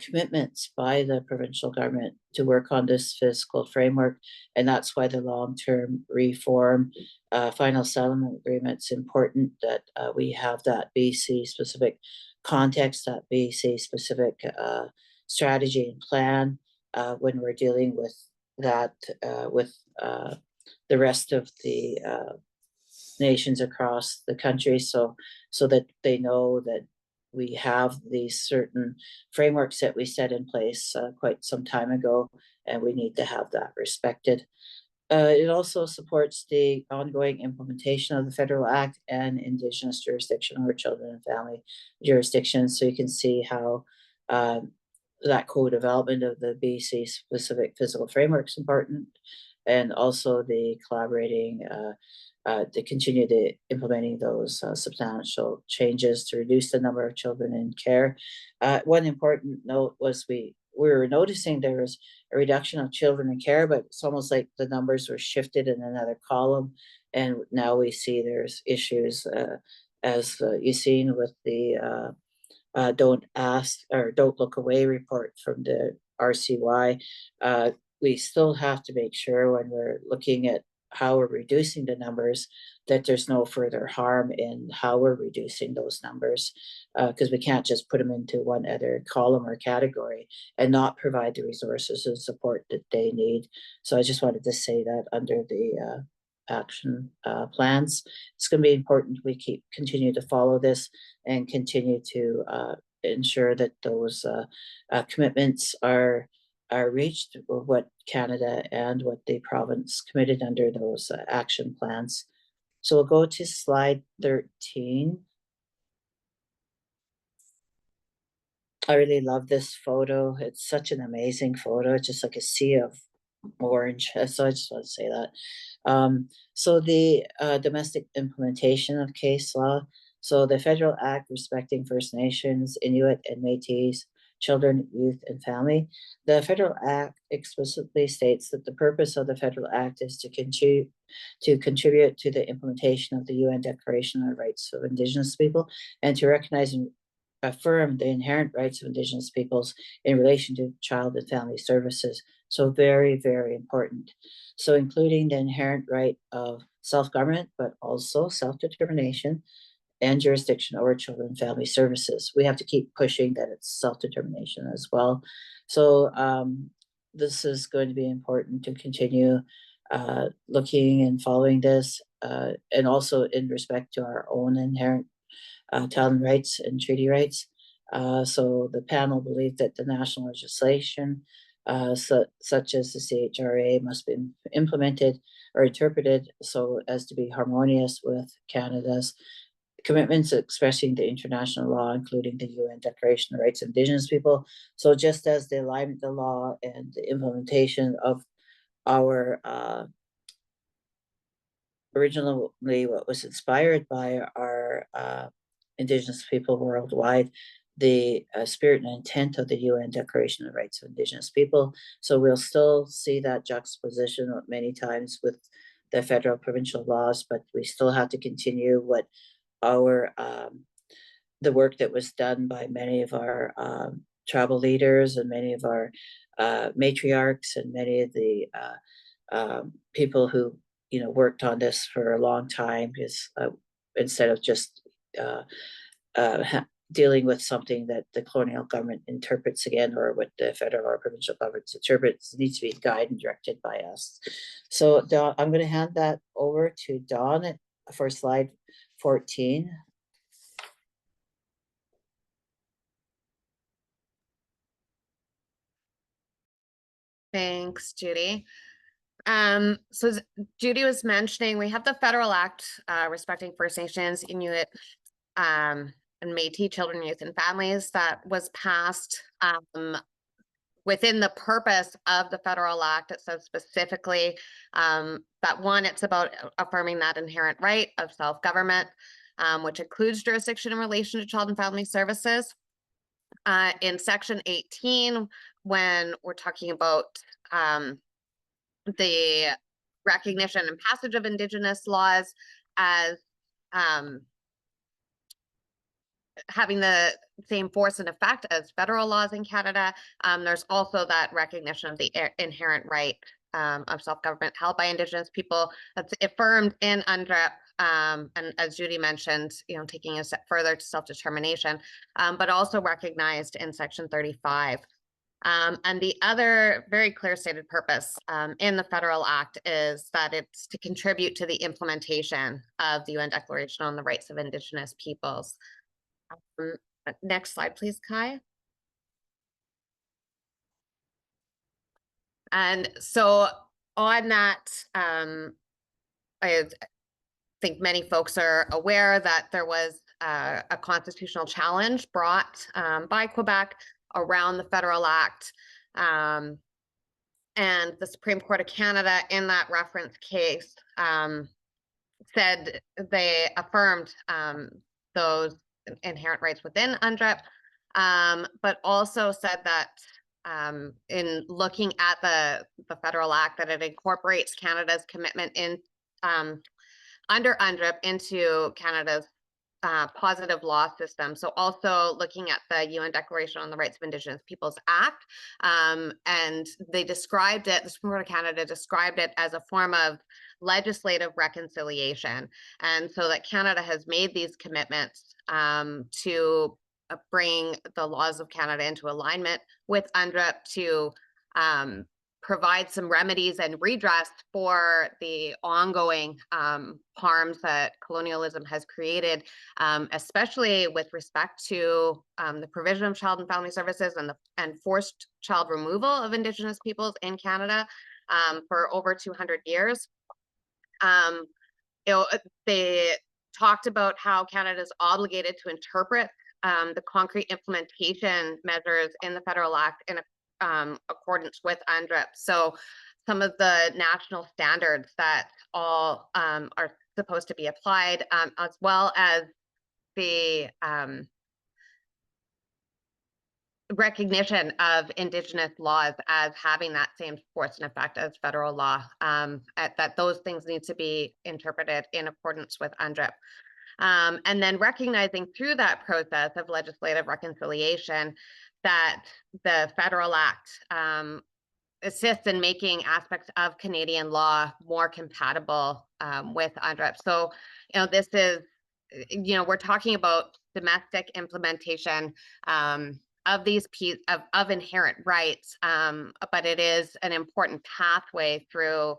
B: commitments by the provincial government to work on this fiscal framework. And that's why the long-term reform final settlement agreement's important, that we have that BC-specific context, that BC-specific strategy and plan when we're dealing with that, with the rest of the nations across the country, so that they know that we have these certain frameworks that we set in place quite some time ago, and we need to have that respected. It also supports the ongoing implementation of the Federal Act and Indigenous jurisdiction over children and family jurisdictions. So you can see how that co-development of the BC specific physical framework is important, and also the collaborating to continue the implementing those substantial changes to reduce the number of children in care. One important note was we were noticing there was a reduction of children in care, but it's almost like the numbers were shifted in another column. And now we see there's issues as you've seen with the don't ask or don't look away report from the RCY. We still have to make sure when we're looking at how we're reducing the numbers that there's no further harm in how we're reducing those numbers, because we can't just put them into one other column or category and not provide the resources and support that they need. So I just wanted to say that under the action plans, it's going to be important we continue to follow this and continue to ensure that those commitments are reached, or what Canada and what the province committed under those action plans. So we'll go to slide 13. I really love this photo. It's such an amazing photo. It's just like a sea of orange. So I just want to say that. So the domestic implementation of case law. So the federal act respecting First Nations, Inuit, and Métis children, youth, and family. The federal act explicitly states that the purpose of the federal act is to contribute to the implementation of the UN Declaration on the Rights of Indigenous People, and to recognize and affirm the inherent rights of Indigenous peoples in relation to child and family services. So very, very important. So including the inherent right of self-government, but also self-determination and jurisdiction over children and family services. We have to keep pushing that it's self-determination as well. So this is going to be important to continue looking and following this, and also in respect to our own inherent child rights and treaty rights. So the panel believed that the national legislation, such as the CHRA, must be implemented or interpreted so as to be harmonious with Canada's commitments expressing the international law, including the UN Declaration of Rights of Indigenous People. So just as the alignment of the law and the implementation of our originally what was inspired by our Indigenous people worldwide, the spirit and intent of the UN Declaration of Rights of Indigenous People. So we'll still see that juxtaposition many times with the federal provincial laws, but we still have to continue what our the work that was done by many of our tribal leaders and many of our matriarchs and many of the people who worked on this for a long time, is instead of just dealing with something that the colonial government interprets again, or what the federal or provincial governments interprets, it needs to be guided and directed by us. So Dawn, I'm going to hand that over to Dawn for slide 14.
C: Thanks, Judy. So as Judy was mentioning, we have the Federal Act respecting First Nations, Inuit, and Métis children, youth, and families that was passed within the purpose of the Federal Act. It says specifically that one, it's about affirming that inherent right of self-government, which includes jurisdiction in relation to child and family services. In section 18, when we're talking about the recognition and passage of Indigenous laws as having the same force and effect as federal laws in Canada, there's also that recognition of the inherent right of self-government held by Indigenous people that's affirmed in UNDRIP, and as Judy mentioned, taking a step further to self-determination, but also recognized in section 35. And the other very clear stated purpose in the Federal Act is that it's to contribute to the implementation of the UN Declaration on the Rights of Indigenous Peoples. Next slide, please, Kai. And so on that, I think many folks are aware that there was a constitutional challenge brought by Quebec around the Federal Act, and the Supreme Court of Canada in that reference case said they affirmed those inherent rights within UNDRIP, but also said that in looking at the Federal Act, that it incorporates Canada's commitment in under UNDRIP into Canada's positive law system. So also looking at the UN Declaration on the Rights of Indigenous Peoples Act, and they described it, the Supreme Court of Canada described it as a form of legislative reconciliation. And so that Canada has made these commitments to bring the laws of Canada into alignment with UNDRIP, to provide some remedies and redress for the ongoing harms that colonialism has created, especially with respect to the provision of child and family services and forced child removal of Indigenous peoples in Canada for over 200 years. They talked about how Canada is obligated to interpret the concrete implementation measures in the Federal Act in accordance with UNDRIP. So some of the national standards that all are supposed to be applied, as well as the recognition of Indigenous laws as having that same force and effect as federal law, that those things need to be interpreted in accordance with UNDRIP. And then recognizing through that process of legislative reconciliation that the federal act assists in making aspects of Canadian law more compatible with UNDRIP. So, this is, we're talking about domestic implementation of these of inherent rights, but it is an important pathway through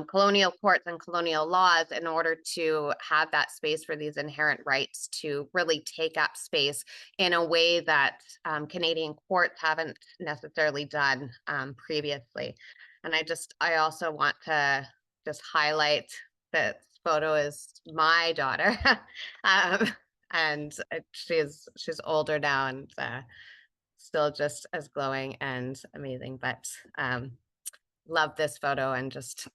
C: colonial courts and colonial laws in order to have that space for these inherent rights to really take up space in a way that Canadian courts haven't necessarily done previously. And I also want to just highlight that photo is my daughter. And she's older now and still just as glowing and amazing, but love this photo and just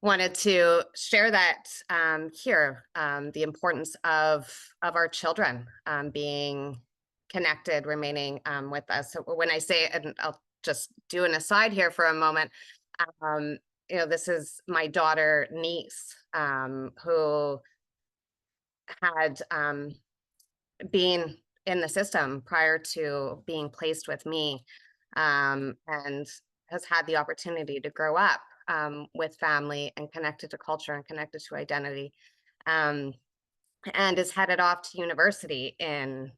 C: wanted to share that here, the importance of our children being connected, remaining with us. So when I say, and I'll just do an aside here for a moment, this is my daughter niece who had been in the system prior to being placed with me, and has had the opportunity to grow up with family and connected to culture and connected to identity, and is headed off to university in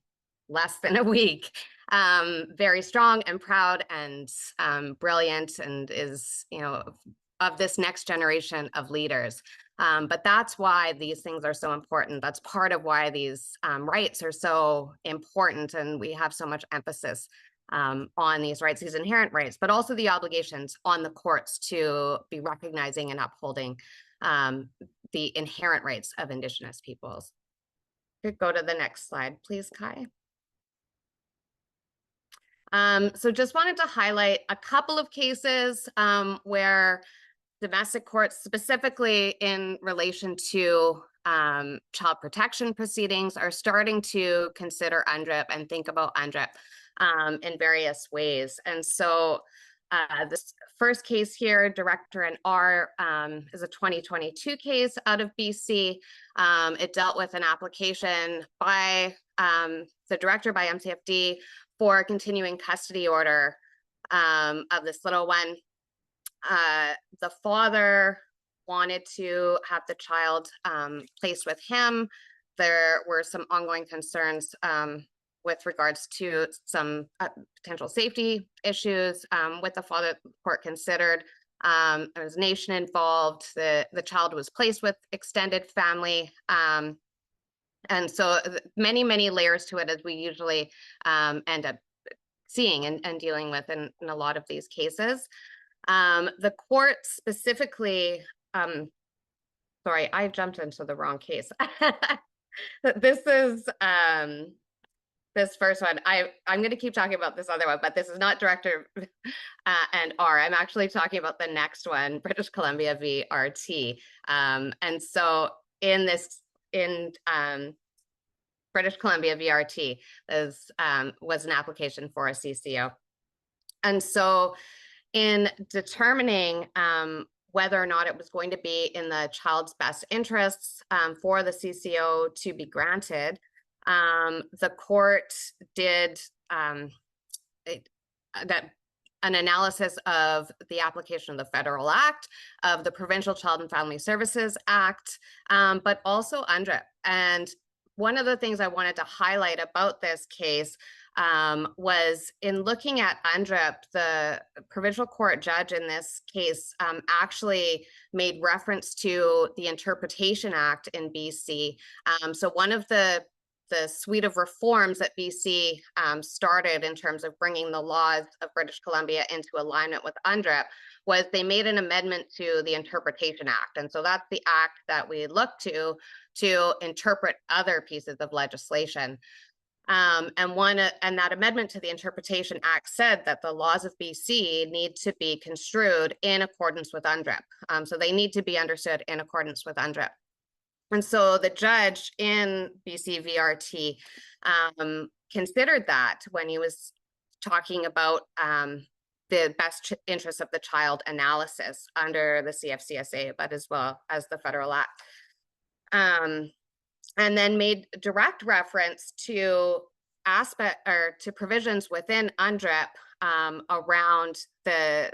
C: less than a week. Very strong and proud and brilliant, and is, of this next generation of leaders. But that's why these things are so important. That's part of why these rights are so important, and we have so much emphasis on these rights, these inherent rights, but also the obligations on the courts to be recognizing and upholding the inherent rights of Indigenous peoples. Could go to the next slide, please, Kai. So just wanted to highlight a couple of cases where domestic courts, specifically in relation to child protection proceedings, are starting to consider UNDRIP and think about UNDRIP in various ways. And so this first case here, Director and R, is a 2022 case out of BC. It dealt with an application by the director, by MCFD, for a continuing custody order of this little one. The father wanted to have the child placed with him. There were some ongoing concerns with regards to some potential safety issues with the father. The court considered. There was nation involved. The child was placed with extended family. And so many, many layers to it, as we usually end up seeing and dealing with in a lot of these cases. The court specifically, sorry, I jumped into the wrong case. This is this first one. I'm going to keep talking about this other one, but this is not Director and R. I'm actually talking about the next one, British Columbia v. RT. And so in British Columbia v. RT, was an application for a CCO. And so in determining whether or not it was going to be in the child's best interests for the CCO to be granted, the court did an analysis of the application of the Federal Act, of the Provincial Child and Family Services Act, but also UNDRIP. And one of the things I wanted to highlight about this case was in looking at UNDRIP, the provincial court judge in this case actually made reference to the Interpretation Act in BC. So one of the suite of reforms that BC started in terms of bringing the laws of British Columbia into alignment with UNDRIP was they made an amendment to the Interpretation Act. And so that's the act that we look to interpret other pieces of legislation. And that amendment to the Interpretation Act said that the laws of BC need to be construed in accordance with UNDRIP. So they need to be understood in accordance with UNDRIP. And so the judge in BC VRT considered that when he was talking about the best interests of the child analysis under the CFCSA, but as well as the Federal Act. and then made direct reference to provisions within UNDRIP around the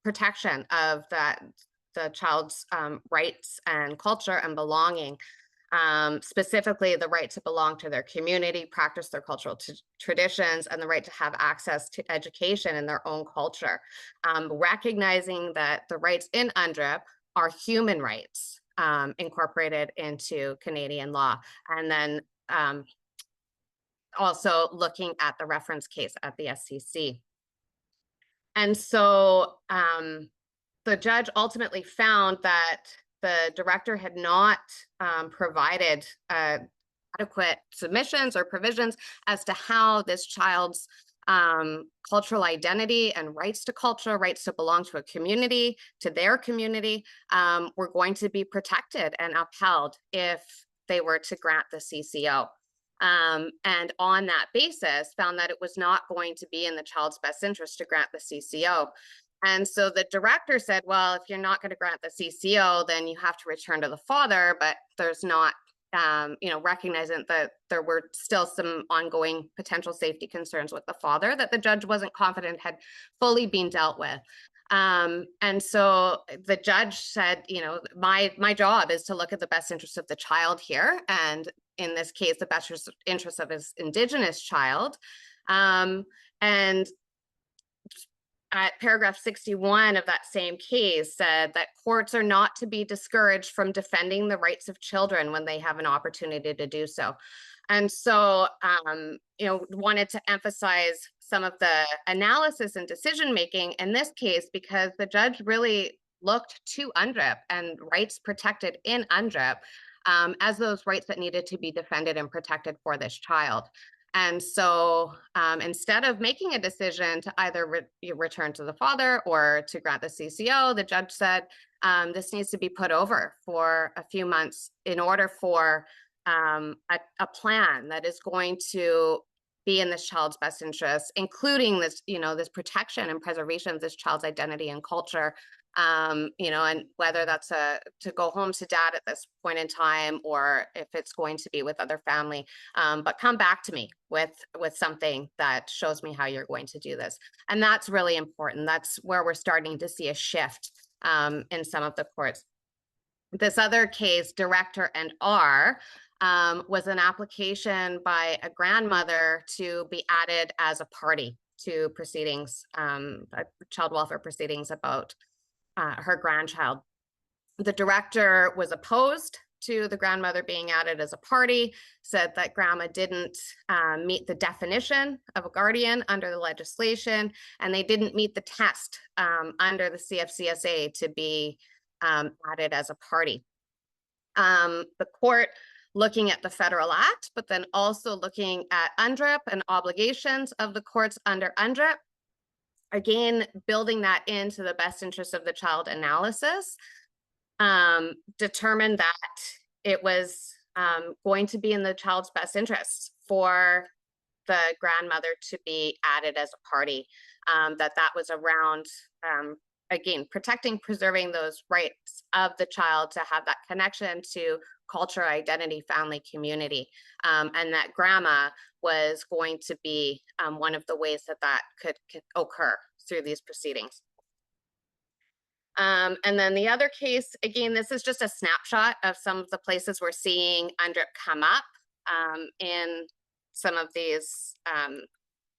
C: protection of the child's rights and culture and belonging. Specifically the right to belong to their community, practice their cultural traditions, and the right to have access to education in their own culture. Recognizing that the rights in UNDRIP are human rights incorporated into Canadian law. And then also looking at the reference case at the SCC. And so the judge ultimately found that the director had not provided adequate submissions or provisions as to how this child's cultural identity and rights to culture, rights to belong to a community, to their community, were going to be protected and upheld if they were to grant the CCO. And on that basis, found that it was not going to be in the child's best interest to grant the CCO. And so the director said, well, if you're not going to grant the CCO, then you have to return to the father, but there's not, recognizing that there were still some ongoing potential safety concerns with the father that the judge wasn't confident had fully been dealt with. And so the judge said, my job is to look at the best interest of the child here. And in this case, the best interest of his Indigenous child. And at paragraph 61 of that same case said that courts are not to be discouraged from defending the rights of children when they have an opportunity to do so. And so, wanted to emphasize some of the analysis and decision-making in this case, because the judge really looked to UNDRIP and rights protected in UNDRIP as those rights that needed to be defended and protected for this child. And so instead of making a decision to either return to the father or to grant the CCO, the judge said this needs to be put over for a few months in order for a plan that is going to be in this child's best interest, including this, this protection and preservation of this child's identity and culture. And whether that's to go home to dad at this point in time, or if it's going to be with other family, but come back to me with something that shows me how you're going to do this. And that's really important. That's where we're starting to see a shift in some of the courts. This other case, Director and R, was an application by a grandmother to be added as a party to proceedings, child welfare proceedings about her grandchild. The director was opposed to the grandmother being added as a party, said that grandma didn't meet the definition of a guardian under the legislation, and they didn't meet the test under the CFCSA to be added as a party. The court, looking at the federal act, but then also looking at UNDRIP and obligations of the courts under UNDRIP, again, building that into the best interest of the child analysis, determined that it was going to be in the child's best interest for the grandmother to be added as a party, that was around, again, protecting, preserving those rights of the child to have that connection to culture, identity, family, community, and that grandma was going to be one of the ways that could occur through these proceedings. And then the other case, again, this is just a snapshot of some of the places we're seeing UNDRIP come up in some of these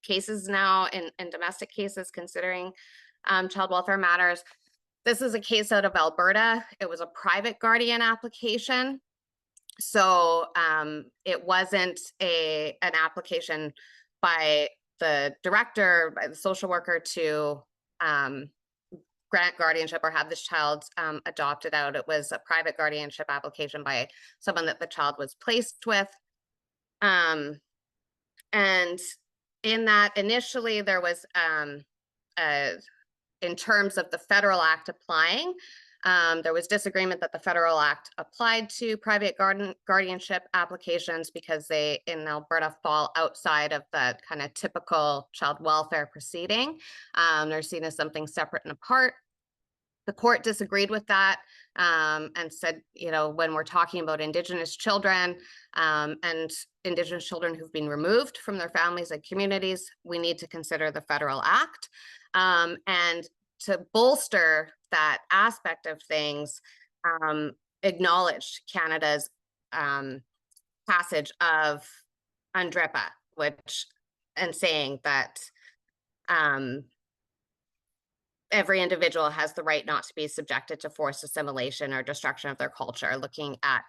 C: cases now in domestic cases considering child welfare matters. This is a case out of Alberta. It was a private guardian application. So it wasn't an application by the director, by the social worker to grant guardianship or have this child adopted out. It was a private guardianship application by someone that the child was placed with. And in that, initially there was, in terms of the federal act applying, there was disagreement that the federal act applied to private guardianship applications because they in Alberta fall outside of the kind of typical child welfare proceeding. They're seen as something separate and apart. The court disagreed with that and said, you know, when we're talking about Indigenous children and Indigenous children who've been removed from their families and communities, we need to consider the federal act. And to bolster that aspect of things, acknowledged Canada's passage of UNDRIP, and saying that every individual has the right not to be subjected to forced assimilation or destruction of their culture, looking at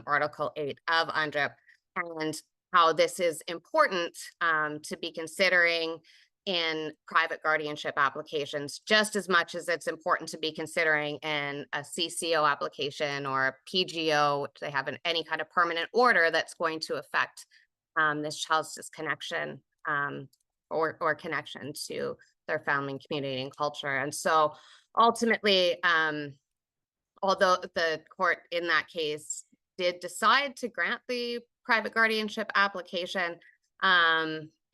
C: Article 8 of UNDRIP, and how this is important to be considering in private guardianship applications, just as much as it's important to be considering in a CCO application or a PGO, which they have any kind of permanent order that's going to affect this child's disconnection or connection to their family and community and culture. And so ultimately, although the court in that case did decide to grant the private guardianship application,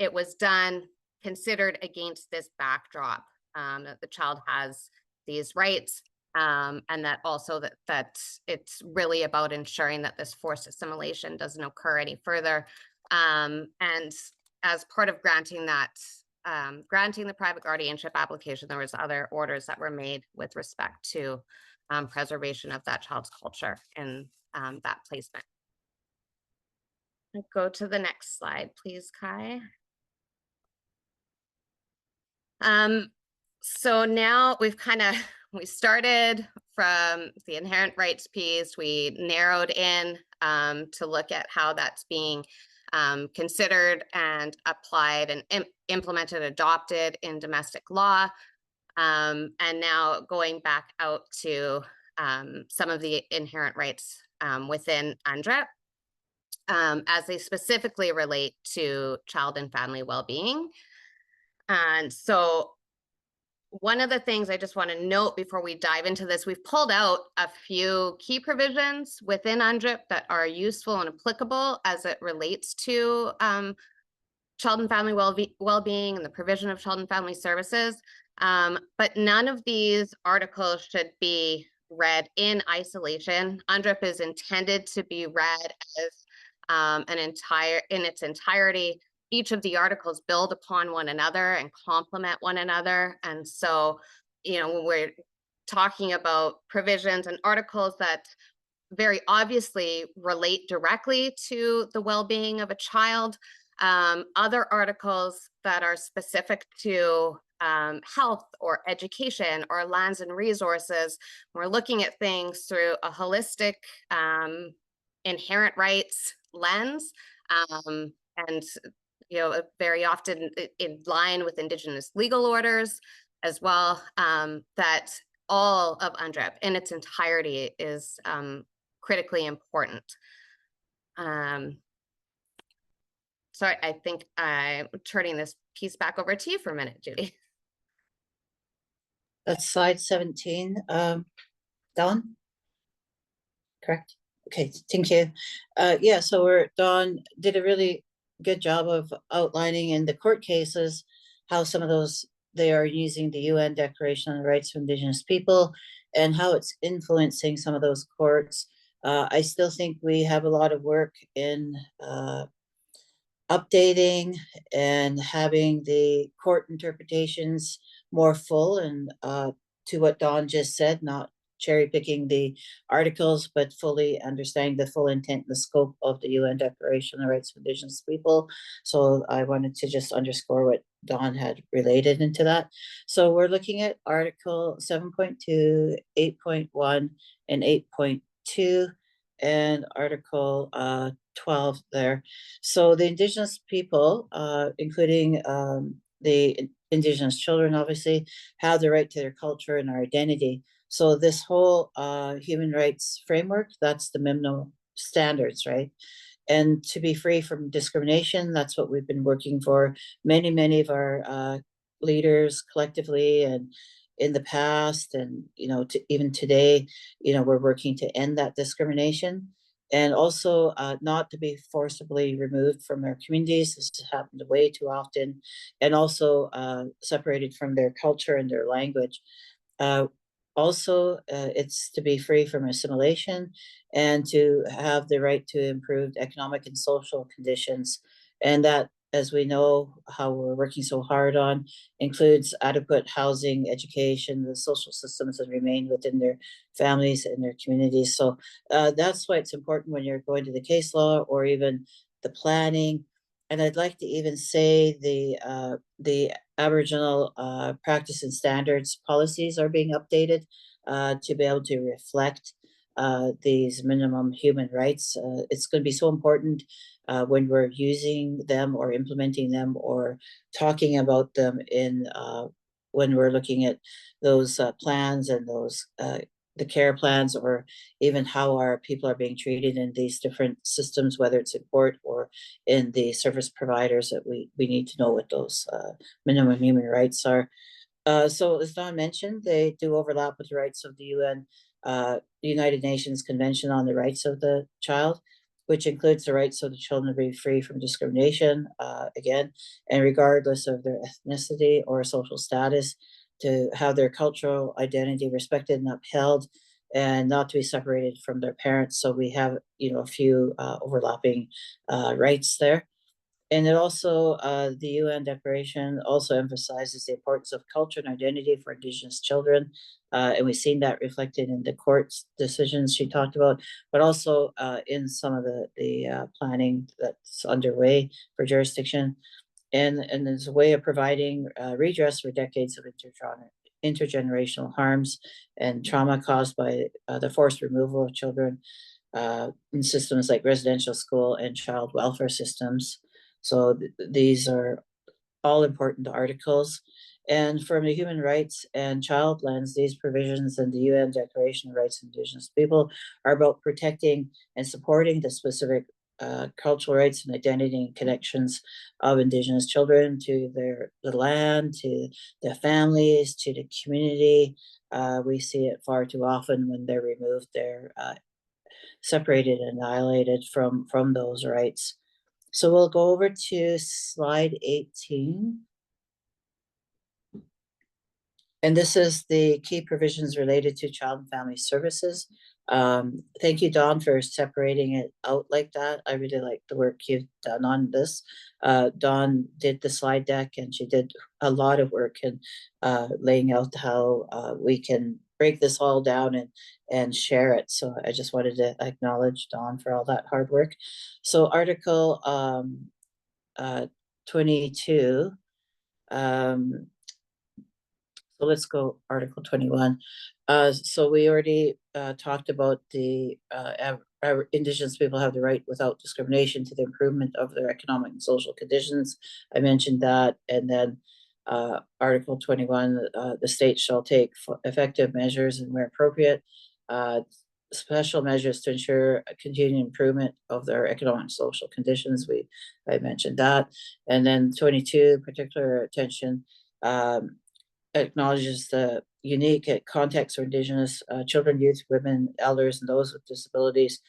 C: it was done considered against this backdrop that the child has these rights, and that also that it's really about ensuring that this forced assimilation doesn't occur any further. And as part of granting that, granting the private guardianship application, there was other orders that were made with respect to preservation of that child's culture in that placement. Go to the next slide, please, Kai. So now we've we started from the inherent rights piece. We narrowed in to look at how that's being considered and applied and implemented, adopted in domestic law. And now going back out to some of the inherent rights within UNDRIP as they specifically relate to child and family well-being. And so one of the things I just want to note before we dive into this, we've pulled out a few key provisions within UNDRIP that are useful and applicable as it relates to child and family well-being and the provision of child and family services. But none of these articles should be read in isolation. UNDRIP is intended to be read as in its entirety. Each of the articles build upon one another and complement one another. And so, you know, when we're talking about provisions and articles that very obviously relate directly to the well-being of a child, other articles that are specific to health or education or lands and resources, we're looking at things through a holistic inherent rights lens, and you know, very often in line with Indigenous legal orders as well, that all of UNDRIP in its entirety is critically important. Sorry, I think I'm turning this piece back over to you for a minute, Judy.
B: That's slide 17, Dawn? Correct? Okay, thank you. Yeah, so Dawn did a really good job of outlining in the court cases how some of those, they are using the UN Declaration on the Rights of Indigenous People and how it's influencing some of those courts. I still think we have a lot of work in updating and having the court interpretations more full and to what Dawn just said, not cherry picking the articles, but fully understanding the full intent and the scope of the UN Declaration on the Rights of Indigenous People. So I wanted to just underscore what Dawn had related into that. So we're looking at Article 7.2, 8.1, and 8.2, and Article 12 there. So the Indigenous people, including the Indigenous children, obviously, have the right to their culture and our identity. So this whole human rights framework, that's the minimum standards, right? And to be free from discrimination, that's what we've been working for. Many of our leaders collectively and in the past, and you know, even today, you know, we're working to end that discrimination, and also not to be forcibly removed from their communities. This has happened way too often, and also separated from their culture and their language. Also, it's to be free from assimilation and to have the right to improved economic and social conditions. And that, as we know, how we're working so hard on, includes adequate housing, education, the social systems that remain within their families and their communities. So that's why it's important when you're going to the case law or even the planning. And I'd like to even say the Aboriginal practice and standards policies are being updated to be able to reflect these minimum human rights. It's going to be so important when we're using them or implementing them or talking about them in when we're looking at those plans and those the care plans, or even how our people are being treated in these different systems, whether it's in court or in the service providers, that we need to know what those minimum human rights are. So as Don mentioned, they do overlap with the rights of the UN, United Nations Convention on the Rights of the Child, which includes the rights of the children to be free from discrimination, again, and regardless of their ethnicity or social status, to have their cultural identity respected and upheld, and not to be separated from their parents. So we have, a few overlapping rights there. And it also, the UN Declaration also emphasizes the importance of culture and identity for Indigenous children. And we've seen that reflected in the court's decisions she talked about, but also in some of the planning that's underway for jurisdiction. And there's a way of providing redress for decades of intergenerational harms and trauma caused by the forced removal of children in systems like residential school and child welfare systems. So these are all important articles. And from the human rights and child lens, these provisions in the UN Declaration of Rights of Indigenous People are about protecting and supporting the specific cultural rights and identity and connections of Indigenous children to the land, to their families, to the community. We see it far too often when they're removed, they're separated and annihilated from those rights. So we'll go over to slide 18. And this is the key provisions related to child and family services. Thank you, Dawn, for separating it out like that. I really like the work you've done on this. Dawn did the slide deck, and she did a lot of work in laying out how we can break this all down and share it. So I just wanted to acknowledge Dawn for all that hard work. So Article 22. So let's go Article 21. So we already talked about the our Indigenous people have the right without discrimination to the improvement of their economic and social conditions. I mentioned that. And then Article 21, the state shall take effective measures and where appropriate, special measures to ensure a continued improvement of their economic and social conditions. I mentioned that. And then 22, particular attention acknowledges the unique context for Indigenous children, youth, women, elders, and those with disabilities,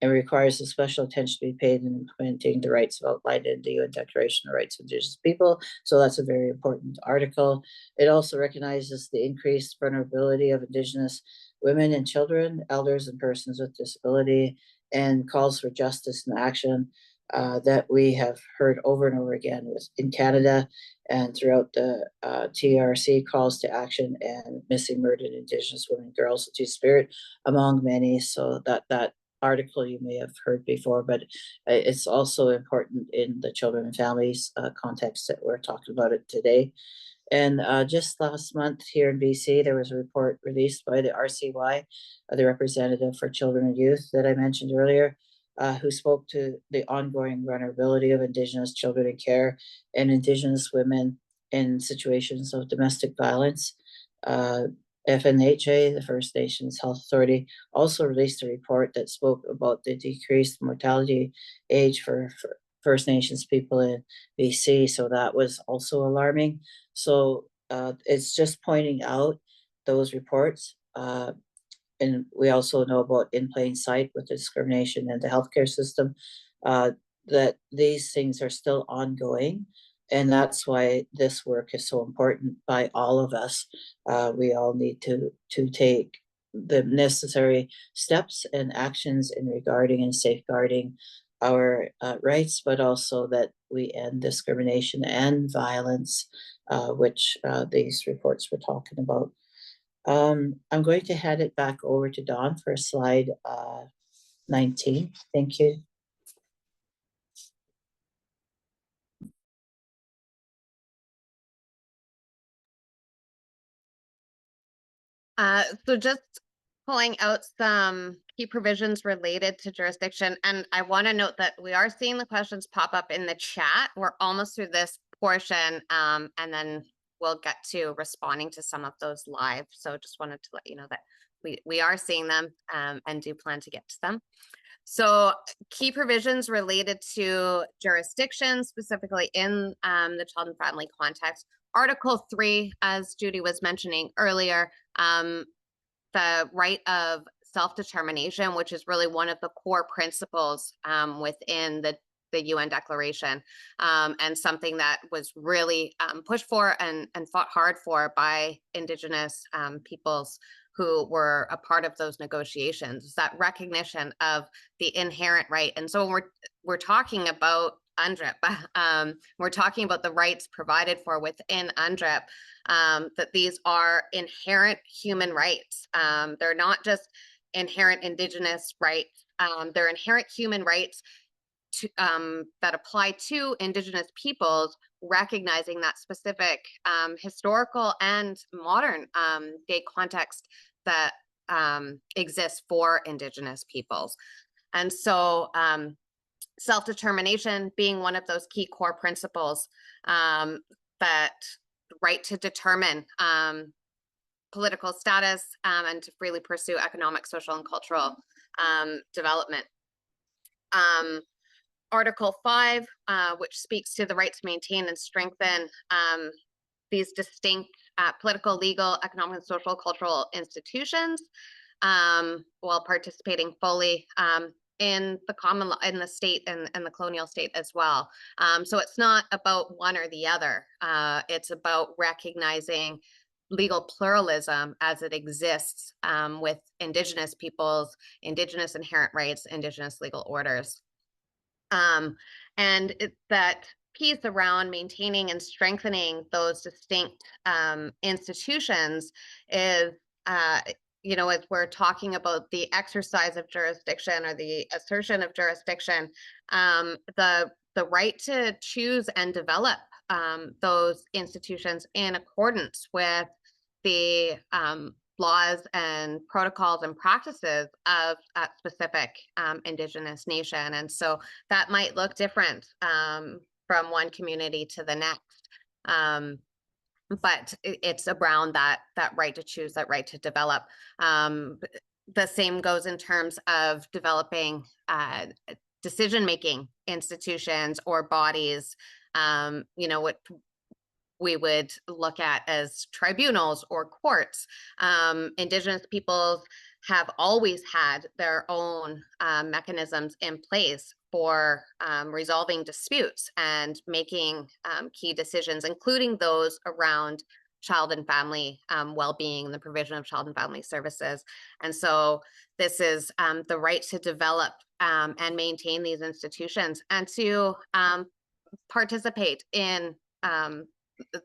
B: and requires a special attention to be paid in implementing the rights outlined in the UN Declaration of Rights of Indigenous People. So that's a very important article. It also recognizes the increased vulnerability of Indigenous women and children, elders, and persons with disability, and calls for justice and action that we have heard over and over again in Canada and throughout the TRC, calls to action and missing murdered Indigenous women, girls, and Two-Spirit, among many. So that article you may have heard before, but it's also important in the children and families context that we're talking about it today. And just last month here in BC, there was a report released by the RCY, the representative for children and youth that I mentioned earlier, who spoke to the ongoing vulnerability of Indigenous children in care and Indigenous women in situations of domestic violence. FNHA, the First Nations Health Authority, also released a report that spoke about the decreased mortality age for First Nations people in BC. So that was also alarming. So it's just pointing out those reports. And we also know about in plain sight with the discrimination in the healthcare system, that these things are still ongoing. And that's why this work is so important by all of us. We all need to take the necessary steps and actions in regarding and safeguarding our rights, but also that we end discrimination and violence, which these reports were talking about. I'm going to hand it back over to Dawn for slide 19. Thank you.
C: So just pulling out some key provisions related to jurisdiction. And I want to note that we are seeing the questions pop up in the chat. We're almost through this portion, and then we'll get to responding to some of those live. So just wanted to let you know that we are seeing them and do plan to get to them. So key provisions related to jurisdiction, specifically in the child and family context. Article 3, as Judy was mentioning earlier, the right of self-determination, which is really one of the core principles within the UN Declaration, and something that was really pushed for and fought hard for by Indigenous peoples who were a part of those negotiations, that recognition of the inherent right. And so when we're talking about UNDRIP, we're talking about the rights provided for within UNDRIP, that these are inherent human rights. They're not just inherent Indigenous rights, they're inherent human rights to, that apply to Indigenous peoples, recognizing that specific historical and modern day context that exists for Indigenous peoples. And so self-determination being one of those key core principles, that right to determine political status and to freely pursue economic, social, and cultural development. Article 5, which speaks to the right to maintain and strengthen these distinct political, legal, economic, and social, cultural institutions while participating fully in the common law, in the state and the colonial state as well. So it's not about one or the other. It's about recognizing legal pluralism as it exists with Indigenous peoples, Indigenous inherent rights, Indigenous legal orders. And that piece around maintaining and strengthening those distinct institutions is, you know, as we're talking about the exercise of jurisdiction or the assertion of jurisdiction, the right to choose and develop those institutions in accordance with the laws and protocols and practices of that specific Indigenous nation. And so that might look different from one community to the next. But it's around that right to choose, that right to develop. The same goes in terms of developing decision-making institutions or bodies, you know, what we would look at as tribunals or courts. Indigenous peoples have always had their own mechanisms in place for resolving disputes and making key decisions, including those around child and family well-being, the provision of child and family services. And so this is the right to develop and maintain these institutions and to participate in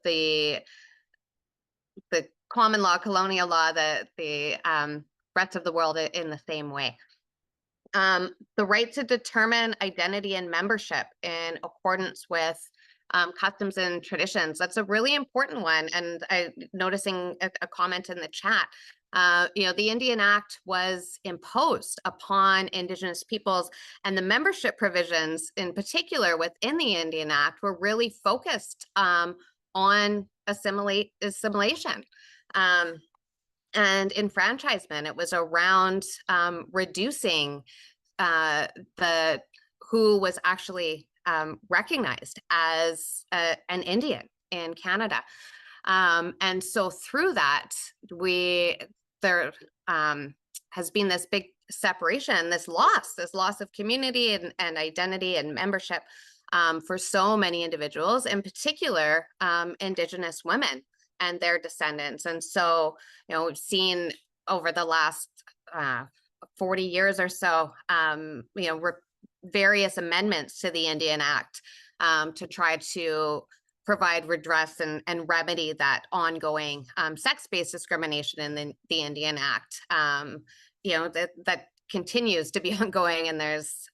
C: the common law, colonial law, the rest of the world in the same way. The right to determine identity and membership in accordance with customs and traditions. That's a really important one. And I noticing a comment in the chat. You know, the Indian Act was imposed upon Indigenous peoples, and the membership provisions in particular within the Indian Act were really focused on assimilation and enfranchisement. It was around reducing who was actually recognized as an Indian in Canada. And so through that, there has been this big separation, this loss of community and identity and membership for so many individuals, in particular, Indigenous women and their descendants. And so, we've seen over the last 40 years or so, various amendments to the Indian Act to try to provide redress and remedy that ongoing sex-based discrimination in the Indian Act. That continues to be ongoing, and there's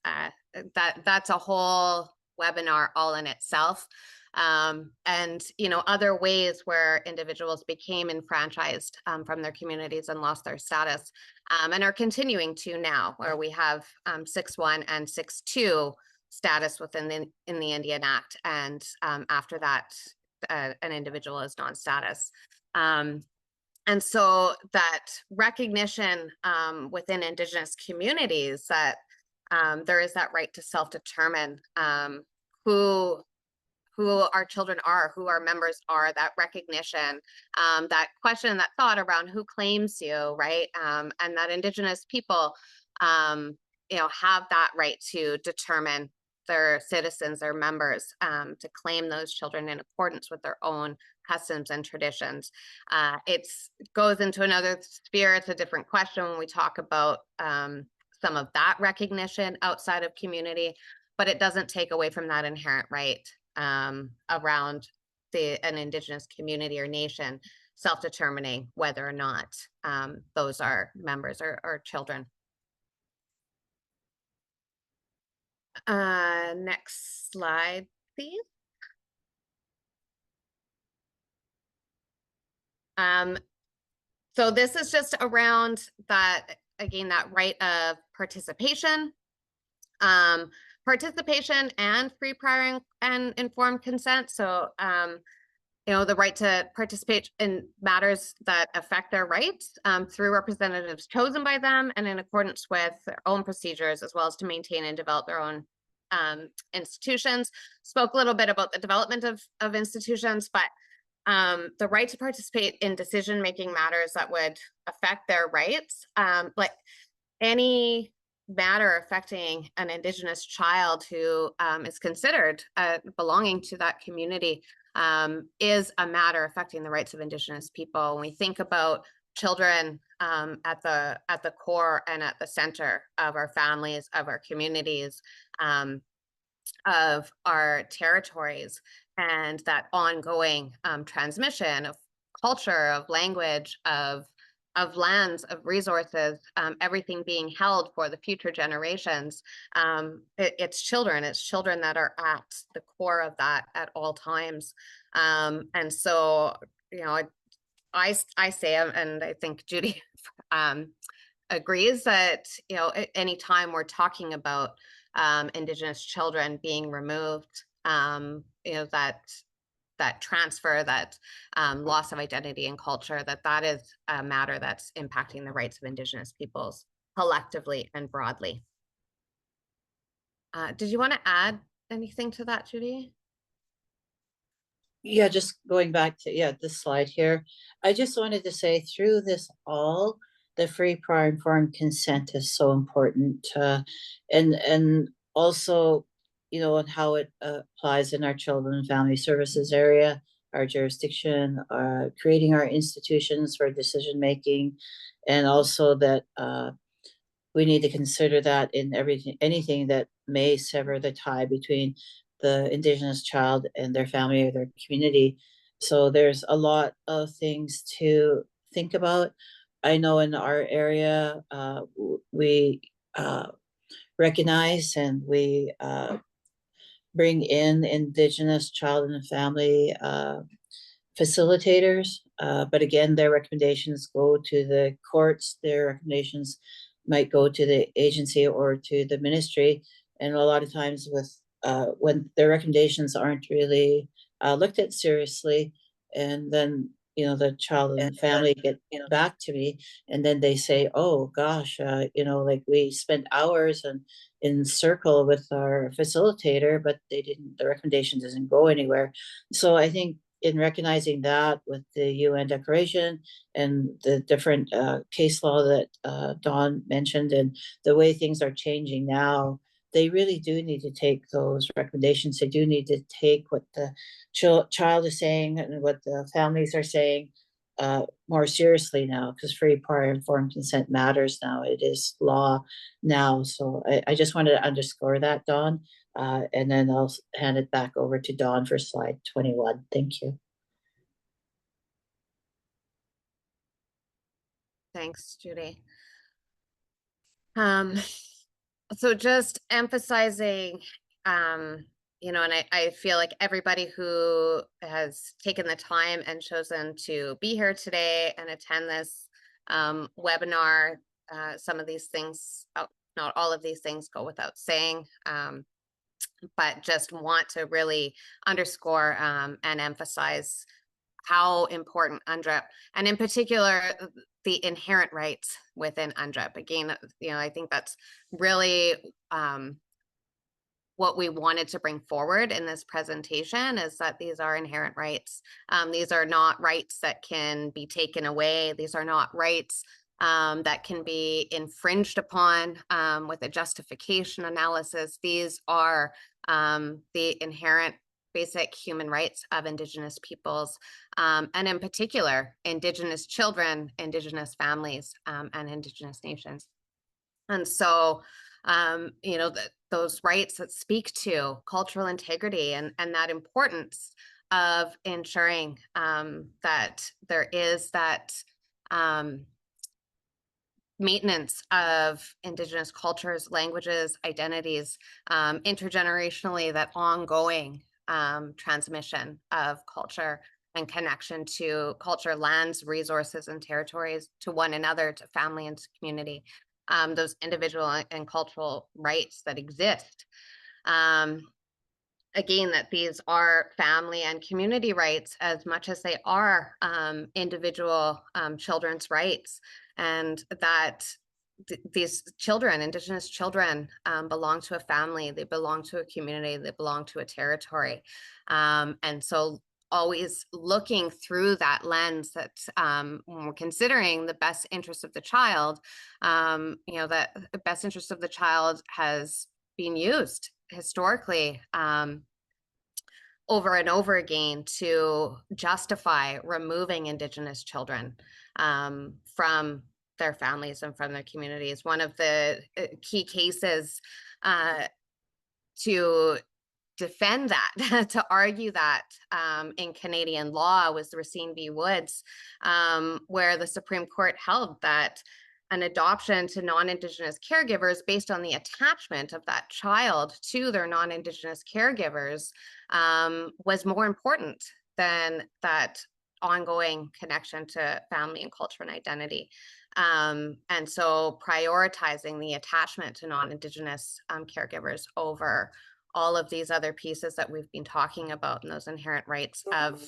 C: that's a whole webinar all in itself. And other ways where individuals became enfranchised from their communities and lost their status, and are continuing to now, where we have 6.1 and 6.2 status within the Indian Act, and after that, an individual is non-status. And so that recognition within Indigenous communities that there is that right to self-determine who our children are, who our members are, that recognition, that question, that thought around who claims you, right? And that Indigenous people, have that right to determine their citizens, their members, to claim those children in accordance with their own customs and traditions. It goes into another sphere. It's a different question when we talk about some of that recognition outside of community, but it doesn't take away from that inherent right around an Indigenous community or nation self-determining whether or not those are members or children. Next slide, please. So this is just around that, again, that right of participation. Participation and free, prior, and informed consent. So, the right to participate in matters that affect their rights through representatives chosen by them and in accordance with their own procedures, as well as to maintain and develop their own institutions. Spoke a little bit about the development of institutions, but the right to participate in decision-making matters that would affect their rights, like any matter affecting an Indigenous child who is considered belonging to that community is a matter affecting the rights of Indigenous people. When we think about children at the core and at the center of our families, of our communities, of our territories, and that ongoing transmission of culture, of language, of lands, of resources, everything being held for the future generations. It's children that are at the core of that at all times. And so, I say, and I think Judy agrees that, anytime we're talking about Indigenous children being removed, that transfer, that loss of identity and culture, that is a matter that's impacting the rights of Indigenous peoples collectively and broadly. Did you want to add anything to that, Judy?
B: Yeah, just going back to, this slide here. I just wanted to say through this all, the free, prior, informed consent is so important. And also, and how it applies in our children and family services area, our jurisdiction, creating our institutions for decision making, and also that we need to consider that in anything that may sever the tie between the Indigenous child and their family or their community. So there's a lot of things to think about. I know in our area, we recognize and we bring in Indigenous child and family facilitators, but again, their recommendations go to the courts. Their recommendations might go to the agency or to the ministry, and a lot of times with when their recommendations aren't really looked at seriously, and then the child and family get back to me, and then they say, oh gosh, like we spent hours in circle with our facilitator, but the recommendation doesn't go anywhere. So I think in recognizing that with the UN Declaration and the different case law that Dawn mentioned, and the way things are changing now, they really do need to take those recommendations. They do need to take what the child is saying and what the families are saying more seriously now, because free, prior, informed consent matters now. It is law now. So I just wanted to underscore that, Dawn. And then I'll hand it back over to Dawn for slide 21. Thank you.
C: Thanks, Judy. So just emphasizing, you know, and I feel like everybody who has taken the time and chosen to be here today and attend this webinar, some of these things, not all of these things go without saying, but just want to really underscore and emphasize how important UNDRIP, and in particular, the inherent rights within UNDRIP. Again, you know, I think that's really what we wanted to bring forward in this presentation, is that these are inherent rights. These are not rights that can be taken away. These are not rights that can be infringed upon with a justification analysis. These are the inherent basic human rights of Indigenous peoples, and in particular, Indigenous children, Indigenous families, and Indigenous nations. And so, you know, those rights that speak to cultural integrity and that importance of ensuring that there is that maintenance of Indigenous cultures, languages, identities, intergenerationally, that ongoing transmission of culture and connection to culture, lands, resources, and territories, to one another, to family and to community, those individual and cultural rights that exist. Again, that these are family and community rights as much as they are individual children's rights, and that these children, Indigenous children, belong to a family, they belong to a community, they belong to a territory. And so always looking through that lens, that when we're considering the best interest of the child, you know, that the best interest of the child has been used historically over and over again to justify removing Indigenous children from their families and from their communities. One of the key cases to defend that, to argue that in Canadian law, was the Racine v. Woods, where the Supreme Court held that an adoption to non-Indigenous caregivers based on the attachment of that child to their non-Indigenous caregivers was more important than that ongoing connection to family and culture and identity. And so prioritizing the attachment to non-Indigenous caregivers over all of these other pieces that we've been talking about, and those inherent rights of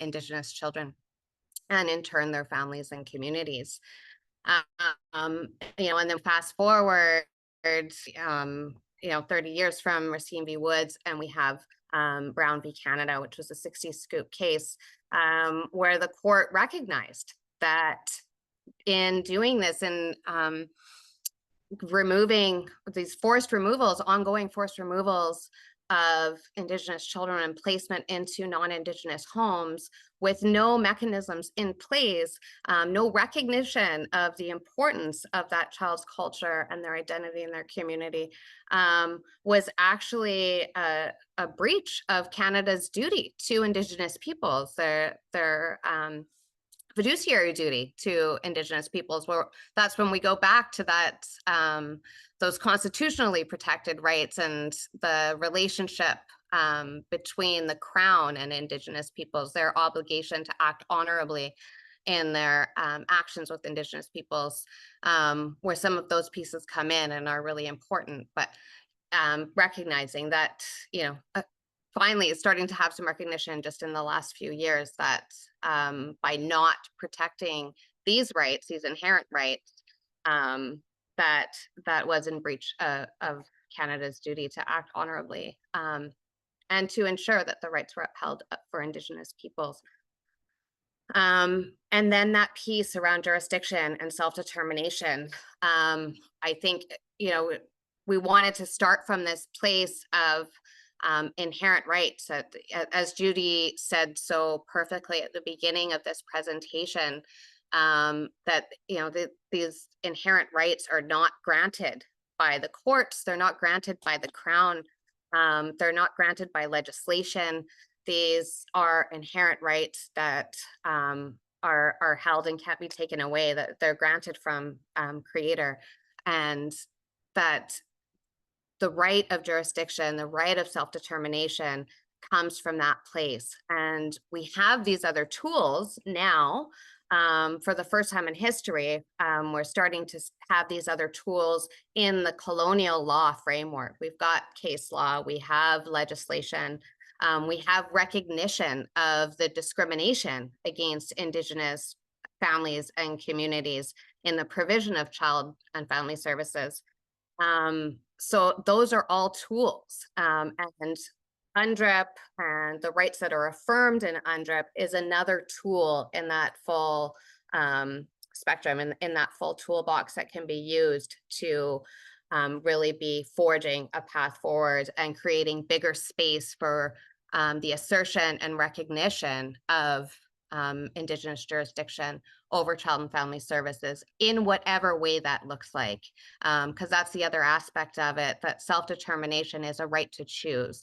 C: Indigenous children, and in turn their families and communities. You know, and then fast forward, you know, 30 years from Racine v. Woods, and we have Brown v. Canada, which was a 60 scoop case, where the court recognized that in doing this, and removing these forced removals, ongoing forced removals of Indigenous children and placement into non-Indigenous homes with no mechanisms in place, no recognition of the importance of that child's culture and their identity and their community, was actually a breach of Canada's duty to Indigenous peoples, their fiduciary duty to Indigenous peoples. Well, that's when we go back to that, those constitutionally protected rights and the relationship between the Crown and Indigenous peoples, their obligation to act honorably in their actions with Indigenous peoples, where some of those pieces come in and are really important. But recognizing that, you know, finally is starting to have some recognition just in the last few years that by not protecting these rights, these inherent rights, that was in breach of Canada's duty to act honorably and to ensure that the rights were upheld for Indigenous peoples. And then that piece around jurisdiction and self-determination, I think, you know, we wanted to start from this place of inherent rights that, as Judy said so perfectly at the beginning of this presentation, that these inherent rights are not granted by the courts, they're not granted by the Crown, they're not granted by legislation. These are inherent rights that are held and can't be taken away, that they're granted from Creator, and that the right of jurisdiction, the right of self-determination comes from that place. And we have these other tools now. For the first time in history, we're starting to have these other tools in the colonial law framework. We've got case law, we have legislation, we have recognition of the discrimination against Indigenous families and communities in the provision of child and family services. So those are all tools, and UNDRIP and the rights that are affirmed in UNDRIP is another tool in that full spectrum, in that full toolbox that can be used to really be forging a path forward and creating bigger space for the assertion and recognition of Indigenous jurisdiction over child and family services in whatever way that looks like. Because that's the other aspect of it, that self-determination is a right to choose.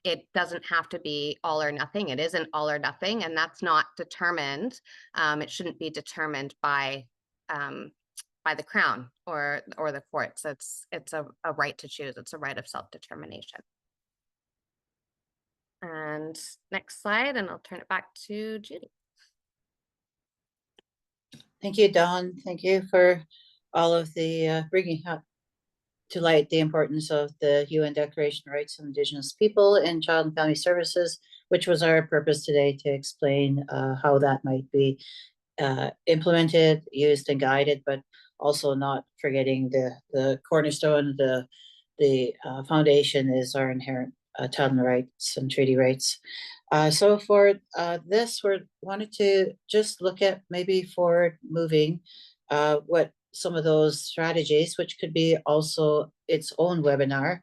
C: It doesn't have to be all or nothing. It isn't all or nothing, and that's not determined. It shouldn't be determined by the Crown or the courts. It's a right to choose. It's a right of self-determination. And next slide, and I'll turn it back to Judy.
B: Thank you, Dawn. Thank you for all of the bringing up to light the importance of the UN Declaration of Rights of Indigenous People in Child and Family Services, which was our purpose today, to explain how that might be implemented, used, and guided, but also not forgetting the cornerstone, the foundation is our inherent child rights and treaty rights. So for this, we wanted to just look at maybe forward moving what some of those strategies, which could be also its own webinar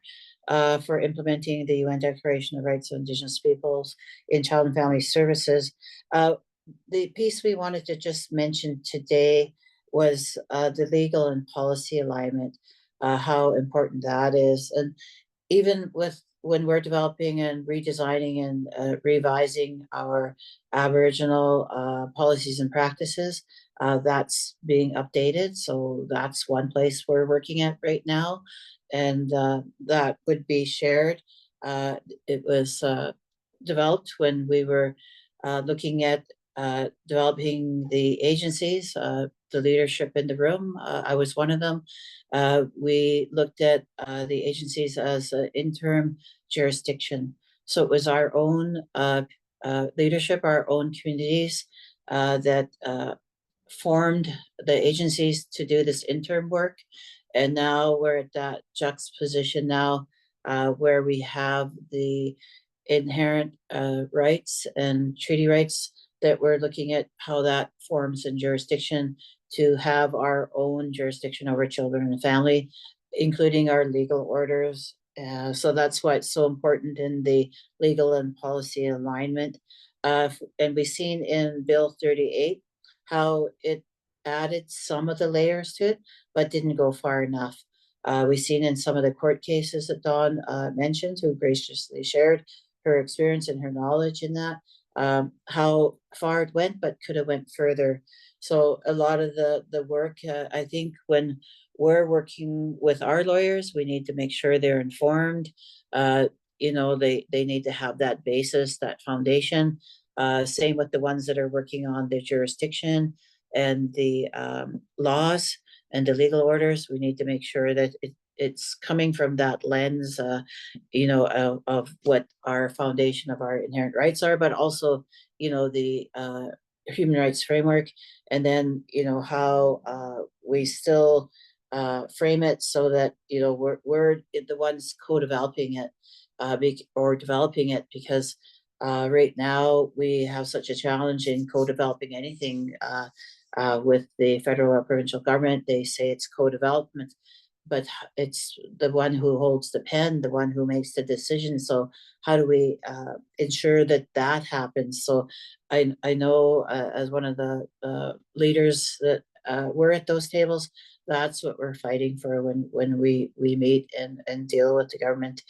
B: for implementing the UN Declaration of Rights of Indigenous Peoples in Child and Family Services. The piece we wanted to just mention today was the legal and policy alignment, how important that is. And even when we're developing and redesigning and revising our Aboriginal policies and practices, that's being updated. So that's one place we're working at right now. And that would be shared. It was developed when we were looking at developing the agencies, the leadership in the room. I was one of them. We looked at the agencies as an interim jurisdiction. So it was our own leadership, our own communities that formed the agencies to do this interim work. And now we're at that juxtaposition now where we have the inherent rights and treaty rights that we're looking at how that forms in jurisdiction to have our own jurisdiction over children and family, including our legal orders. So that's why it's so important in the legal and policy alignment. And we've seen in Bill 38 how it added some of the layers to it, but didn't go far enough. We've seen in some of the court cases that Dawn mentioned, who graciously shared her experience and her knowledge in that, how far it went, but could have went further. So a lot of the work, I think when we're working with our lawyers, we need to make sure they're informed. You know, they need to have that basis, that foundation. Same with the ones that are working on the jurisdiction and the laws and the legal orders. We need to make sure that it's coming from that lens, you know, of what our foundation of our inherent rights are, but also, you know, the human rights framework, and then, you know, how we still frame it so that, you know, we're the ones co-developing it or developing it, because right now we have such a challenge in co-developing anything with the federal or provincial government. They say it's co-development, but it's the one who holds the pen, the one who makes the decision. So how do we ensure that that happens? So I know as one of the leaders that were at those tables, that's what we're fighting for when we meet and deal with the government.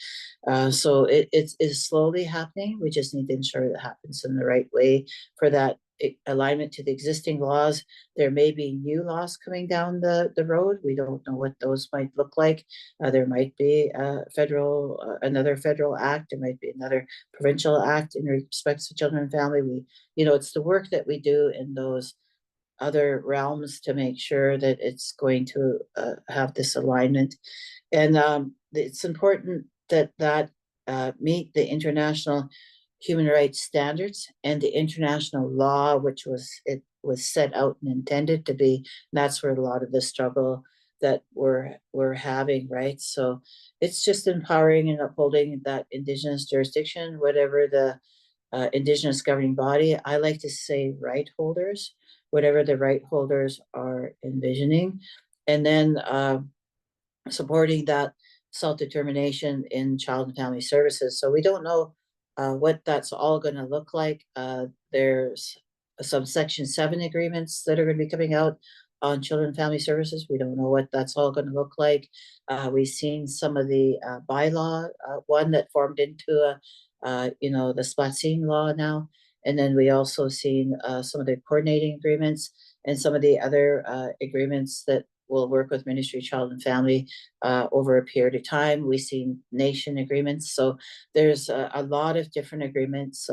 B: So it is slowly happening. We just need to ensure it happens in the right way for that alignment to the existing laws. There may be new laws coming down the road. We don't know what those might look like. There might be another federal act. There might be another provincial act in respect to children and family. It's the work that we do in those other realms to make sure that it's going to have this alignment. And it's important that meet the international human rights standards and the international law, which was set out and intended to be. And that's where a lot of the struggle that we're having, right? So it's just empowering and upholding that Indigenous jurisdiction, whatever the Indigenous governing body. I like to say right holders, whatever the right holders are envisioning, and then supporting that self-determination in child and family services. So we don't know what that's all going to look like. There's some Section 7 agreements that are going to be coming out on children and family services. We don't know what that's all going to look like. We've seen some of the bylaw, one that formed into the Splatsine law now. And then we also seen some of the coordinating agreements and some of the other agreements that will work with Ministry of Child and Family over a period of time. We've seen nation agreements. So there's a lot of different agreements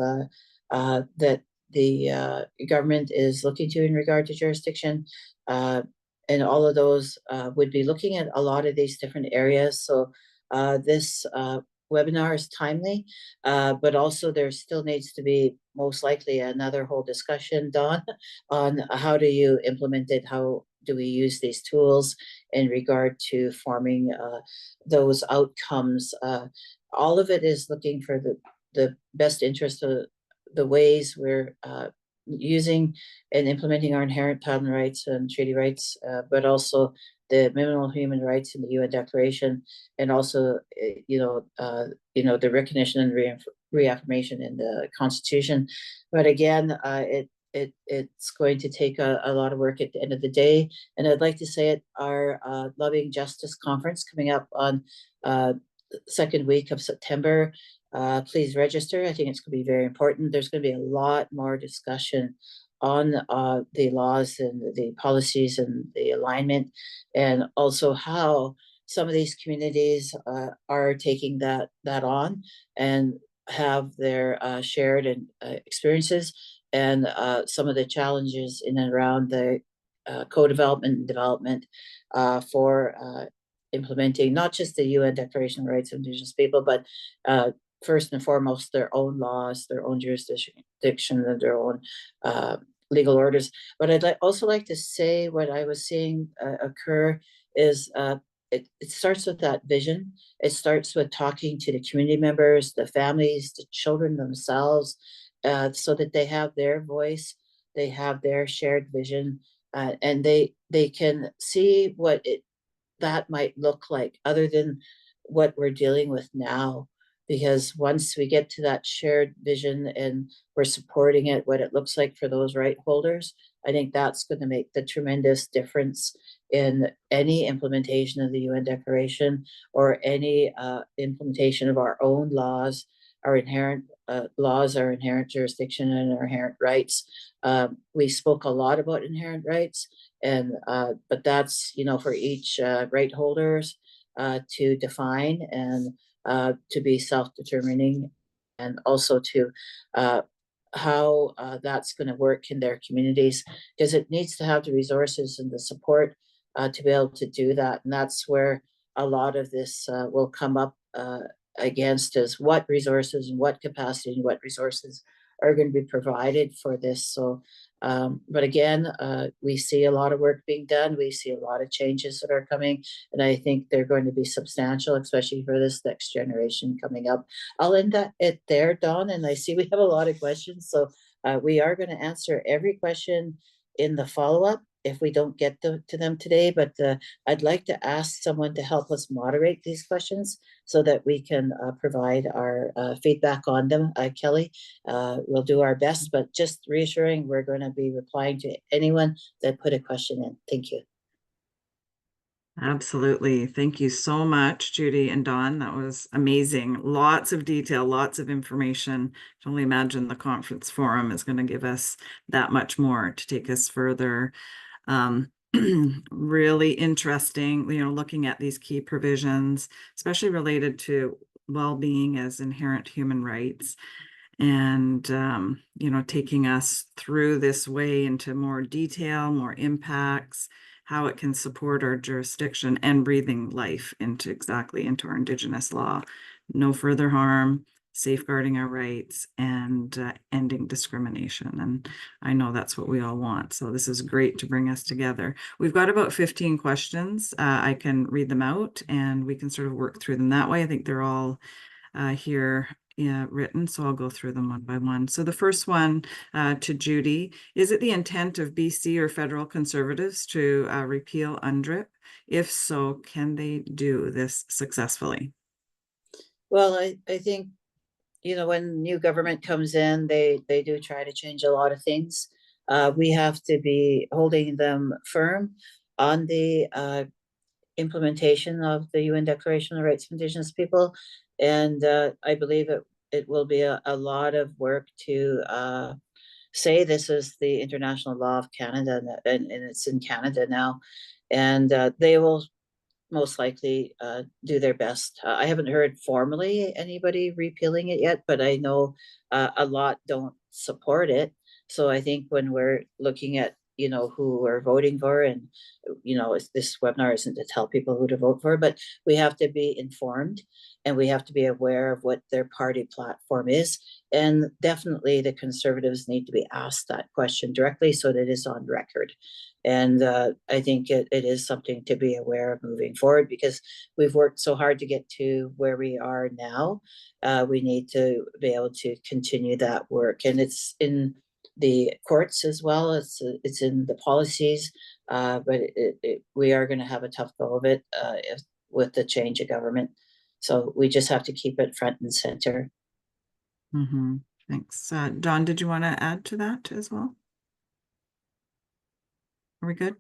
B: that the government is looking to in regard to jurisdiction. And all of those would be looking at a lot of these different areas. So this webinar is timely, but also there still needs to be most likely another whole discussion, Dawn, on how do you implement it, how do we use these tools in regard to forming those outcomes. All of it is looking for the best interest of the ways we're using and implementing our inherent title rights and treaty rights, but also the minimal human rights in the UN Declaration, and also, the recognition and reaffirmation in the Constitution. But again, it's going to take a lot of work at the end of the day. And I'd like to say at our Loving Justice Conference coming up on second week of September, please register. I think it's going to be very important. There's going to be a lot more discussion on the laws and the policies and the alignment, and also how some of these communities are taking that on and have their shared and experiences, and some of the challenges in and around the co-development and development for implementing not just the UN Declaration of Rights of Indigenous People, but first and foremost their own laws, their own jurisdiction, and their own legal orders. But I'd also like to say what I was seeing occur is it starts with that vision. It starts with talking to the community members, the families, the children themselves, so that they have their voice, they have their shared vision, and they can see what that might look like other than what we're dealing with now. Because once we get to that shared vision and we're supporting it, what it looks like for those right holders, I think that's going to make the tremendous difference in any implementation of the UN Declaration or any implementation of our own laws, our inherent laws, our inherent jurisdiction, and our inherent rights. We spoke a lot about inherent rights, and but that's for each right holders to define and to be self-determining, and also to how that's going to work in their communities, because it needs to have the resources and the support to be able to do that. And that's where a lot of this will come up against, is what resources and what capacity and what resources are going to be provided for this. So but again, we see a lot of work being done. We see a lot of changes that are coming, and I think they're going to be substantial, especially for this next generation coming up. I'll end it there, Dawn, and I see we have a lot of questions, so we are going to answer every question in the follow-up. if we don't get to them today, but I'd like to ask someone to help us moderate these questions so that we can provide our feedback on them. Kelly, we'll do our best, but just reassuring, we're going to be replying to anyone that put a question in. Thank you.
A: Absolutely. Thank you so much, Judy and Dawn. That was amazing. Lots of detail, lots of information. I can only imagine the conference forum is going to give us that much more to take us further. Really interesting, looking at these key provisions, especially related to well-being as inherent human rights. And, taking us through this way into more detail, more impacts, how it can support our jurisdiction, and breathing life into our Indigenous law. No further harm, safeguarding our rights, and ending discrimination. And I know that's what we all want. So this is great to bring us together. We've got about 15 questions. I can read them out and we can sort of work through them that way. I think they're all here written, so I'll go through them one by one. So the first one to Judy, is it the intent of BC or federal Conservatives to repeal UNDRIP? If so, can they do this successfully?
B: Well, I think, when new government comes in, they do try to change a lot of things. We have to be holding them firm on the implementation of the UN Declaration of the Rights of Indigenous People. And I believe it will be a lot of work to say this is the international law of Canada, and it's in Canada now. And they will most likely do their best. I haven't heard formally anybody repealing it yet, but I know a lot don't support it. So I think when we're looking at who we're voting for, and this webinar isn't to tell people who to vote for, but we have to be informed and we have to be aware of what their party platform is. And definitely the Conservatives need to be asked that question directly so that it is on record. And I think it is something to be aware of moving forward, because we've worked so hard to get to where we are now. We need to be able to continue that work, and it's in the courts as well. It's in the policies, but we are going to have a tough go of it with the change of government. So we just have to keep it front and center.
A: Mm-hmm. Thanks. Dawn, did you want to add to that as well? Are we good?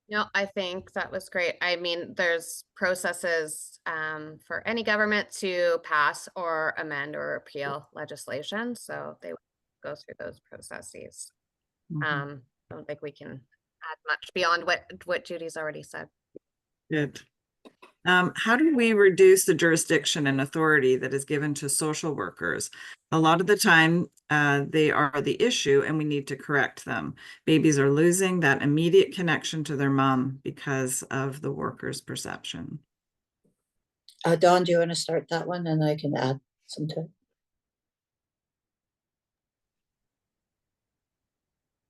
C: No, I think that was great. I mean, there's processes for any government to pass or amend or repeal legislation. So they go through those processes.
A: Mm-hmm.
C: I don't think we can add much beyond what Judy's already said.
A: Good. How do we reduce the jurisdiction and authority that is given to social workers? A lot of the time, they are the issue and we need to correct them. Babies are losing that immediate connection to their mom because of the worker's perception.
B: Dawn, do you want to start that one, and I can add some to it?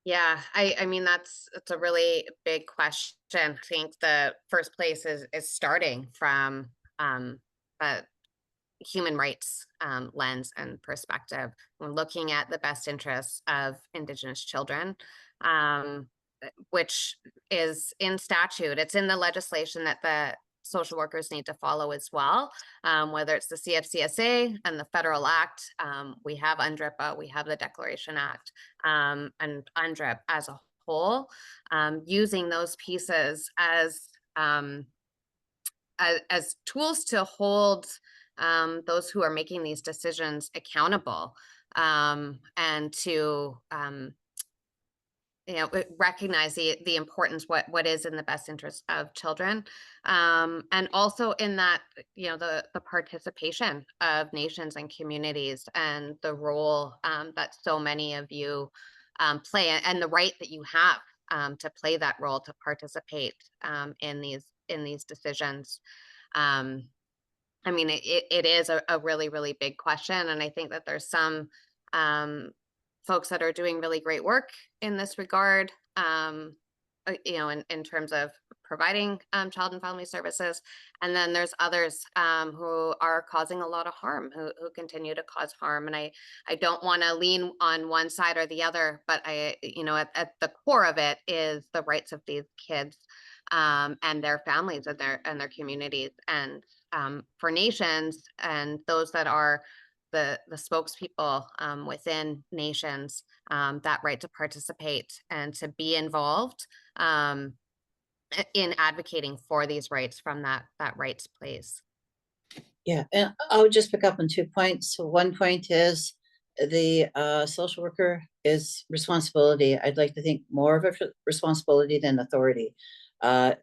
C: Yeah, I mean, it's a really big question. I think the first place is starting from a human rights lens and perspective. We're looking at the best interests of Indigenous children, which is in statute. It's in the legislation that the social workers need to follow as well, whether it's the CFCSA and the federal act. We have UNDRIP, we have the Declaration Act, and UNDRIP as a whole, using those pieces as tools to hold those who are making these decisions accountable, and to recognize the importance what is in the best interest of children, and also in that the participation of nations and communities, and the role that so many of you play, and the right that you have to play that role, to participate in these decisions. I mean, it is a really, really big question. And I think that there's some folks that are doing really great work in this regard, in terms of providing child and family services. And then there's others who are causing a lot of harm, who continue to cause harm. And I don't want to lean on one side or the other, but at the core of it is the rights of these kids and their families and their communities. And for nations and those that are the spokespeople within nations, that right to participate and to be involved in advocating for these rights from that rights place.
B: Yeah, and I'll just pick up on 2 points. So one point is the social worker is responsibility. I'd like to think more of a responsibility than authority.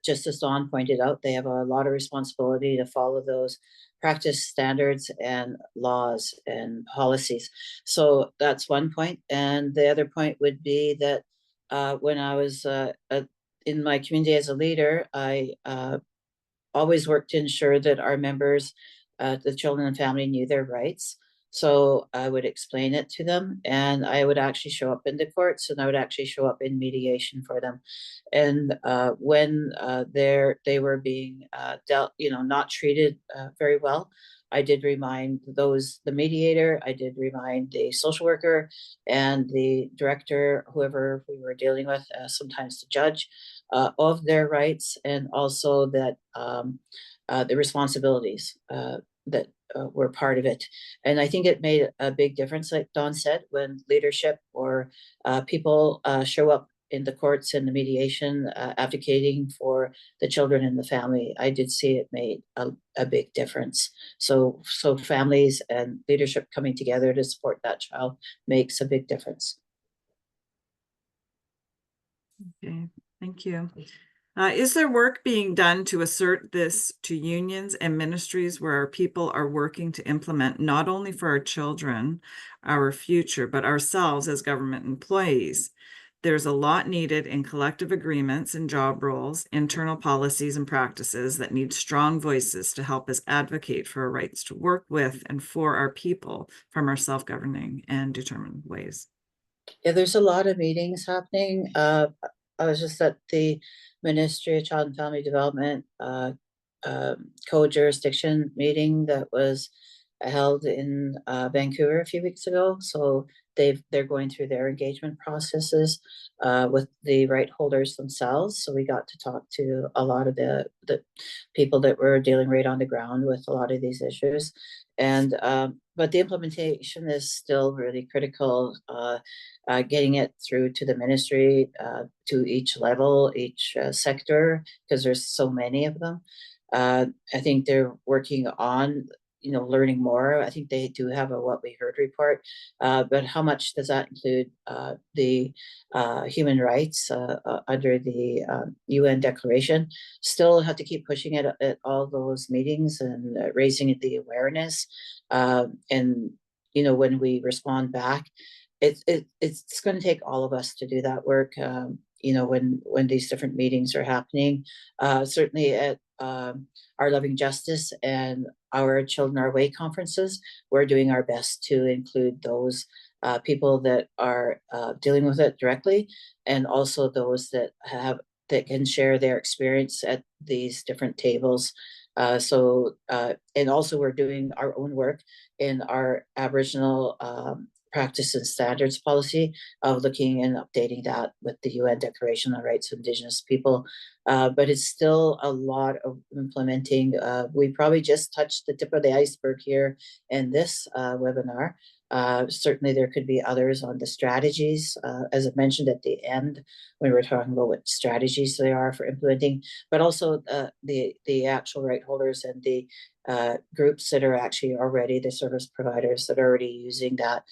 B: Just as Dawn pointed out, they have a lot of responsibility to follow those practice standards and laws and policies. So that's one point. And the other point would be that when I was in my community as a leader, I always worked to ensure that our members, the children and family, knew their rights. So I would explain it to them, and I would actually show up in the courts, and I would actually show up in mediation for them. And when they were being dealt, not treated very well, I did remind the mediator, I did remind the social worker and the director, whoever we were dealing with, sometimes the judge, of their rights, and also that the responsibilities that were part of it. And I think it made a big difference, like Dawn said, when leadership or people show up in the courts and the mediation advocating for the children and the family. I did see it made a big difference. So families and leadership coming together to support that child makes a big difference.
A: Okay, thank you. Is there work being done to assert this to unions and ministries where our people are working to implement not only for our children, our future, but ourselves as government employees? There's a lot needed in collective agreements and job roles, internal policies and practices that need strong voices to help us advocate for our rights to work with and for our people from our self-governing and determined ways.
B: Yeah, there's a lot of meetings happening. I was just at the Ministry of Child and Family Development co-jurisdiction meeting that was held in Vancouver a few weeks ago. So they're going through their engagement processes with the right holders themselves. So we got to talk to a lot of the people that were dealing right on the ground with a lot of these issues. And but the implementation is still really critical. Getting it through to the ministry, to each level, each sector, because there's so many of them. I think they're working on, learning more. I think they do have a What We Heard report, but how much does that include the human rights under the UN Declaration? Still have to keep pushing it at all those meetings and raising the awareness. And when we respond back, it's going to take all of us to do that work. When these different meetings are happening, certainly at our Loving Justice and our Children Our Way conferences, we're doing our best to include those people that are dealing with it directly, and also those that can share their experience at these different tables. And also we're doing our own work in our Aboriginal practice and standards policy of looking and updating that with the UN Declaration on Rights of Indigenous People. But it's still a lot of implementing. We probably just touched the tip of the iceberg here in this webinar. Certainly there could be others on the strategies, as I mentioned at the end, when we're talking about what strategies they are for implementing, but also the actual right holders and the groups that are actually already the service providers that are already using that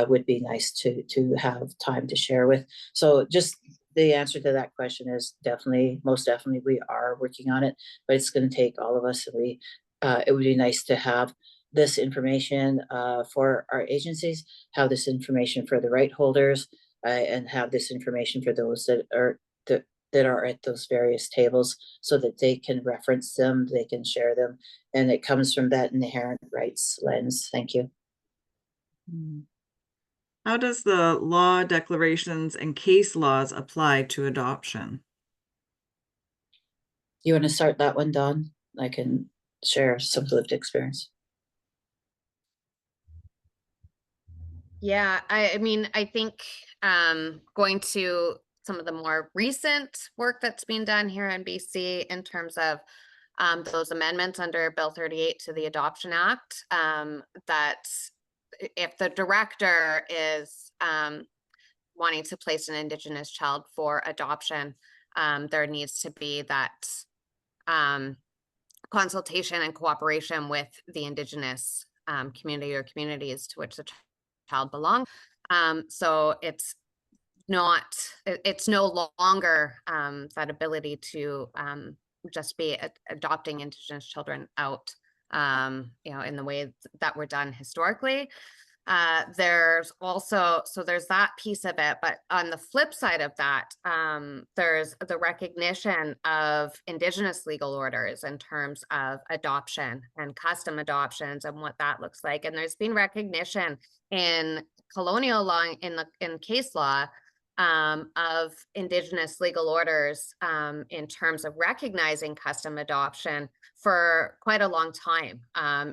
B: would be nice to have time to share with. So just the answer to that question is most definitely we are working on it, but it's going to take all of us. And it would be nice to have this information for our agencies, have this information for the right holders, and have this information for those that are at those various tables, so that they can reference them, they can share them, and it comes from that inherent rights lens. Thank you.
A: How does the law, declarations, and case laws apply to adoption?
B: You want to start that one, Dawn? I can share some lived experience.
C: Yeah, I mean, I think going to some of the more recent work that's being done here in BC in terms of those amendments under Bill 38 to the Adoption Act, that if the director is wanting to place an Indigenous child for adoption, there needs to be that consultation and cooperation with the Indigenous community or communities to which the child belongs. So it's no longer that ability to just be adopting Indigenous children out, in the way that were done historically. There's that piece of it, but on the flip side of that, there's the recognition of Indigenous legal orders in terms of adoption and custom adoptions and what that looks like. And there's been recognition in colonial law, in case law, of Indigenous legal orders in terms of recognizing custom adoption for quite a long time,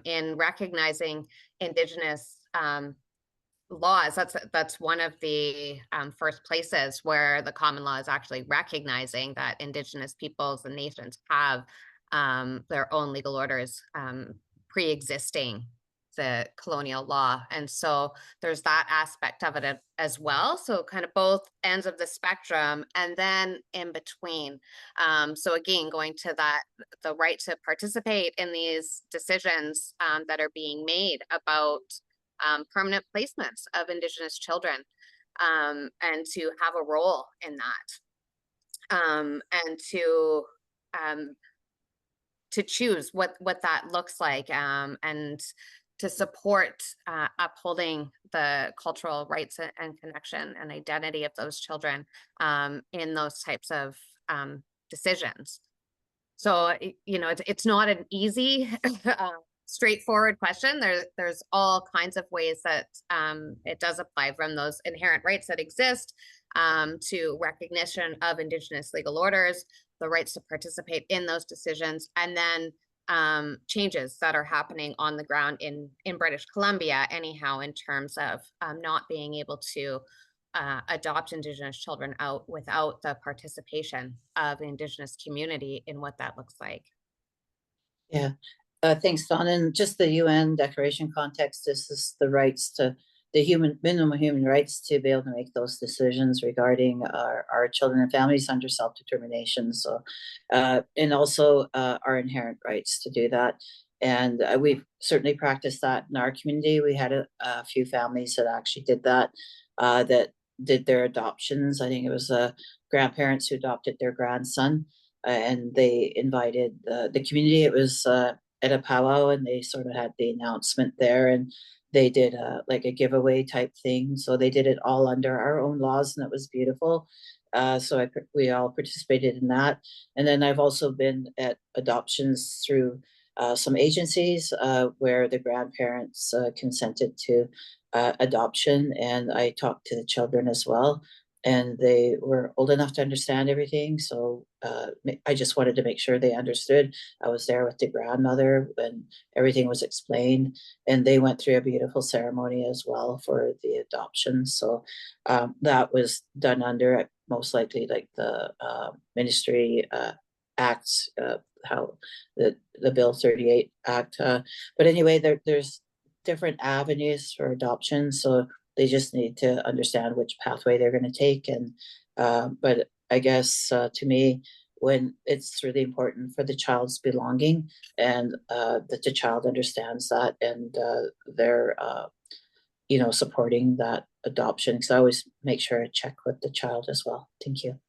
C: in recognizing Indigenous laws. That's one of the first places where the common law is actually recognizing that Indigenous peoples and nations have their own legal orders pre-existing the colonial law. And so there's that aspect of it as well. So kind of both ends of the spectrum, and then in between. So again, going to the right to participate in these decisions that are being made about permanent placements of Indigenous children, and to have a role in that, and to choose what that looks like, and to support upholding the cultural rights and connection and identity of those children in those types of decisions. So, it's not an easy, straightforward question. There's all kinds of ways that it does apply, from those inherent rights that exist to recognition of Indigenous legal orders, the rights to participate in those decisions, and then changes that are happening on the ground in British Columbia anyhow, in terms of not being able to adopt Indigenous children out without the participation of the Indigenous community in what that looks like.
B: Yeah, thanks, Dawn. In just the UN Declaration context, this is the rights to the minimum human rights to be able to make those decisions regarding our children and families under self-determination. So, and also our inherent rights to do that. And we've certainly practiced that in our community. We had a few families that actually did that, that did their adoptions. I think it was grandparents who adopted their grandson, and they invited the community. It was at a powwow, and they sort of had the announcement there, and they did like a giveaway type thing. So they did it all under our own laws, and it was beautiful. So we all participated in that. And then I've also been at adoptions through some agencies where the grandparents consented to adoption, and I talked to the children as well. And they were old enough to understand everything. So I just wanted to make sure they understood. I was there with the grandmother when everything was explained, and they went through a beautiful ceremony as well for the adoption. So that was done under most likely like the Ministry Acts, how the Bill 38 Act. But anyway, there's different avenues for adoption. So they just need to understand which pathway they're going to take. And but I guess to me, when it's really important for the child's belonging, and that the child understands that, and they're supporting that adoption. Because I always make sure I check with the child as well. Thank you.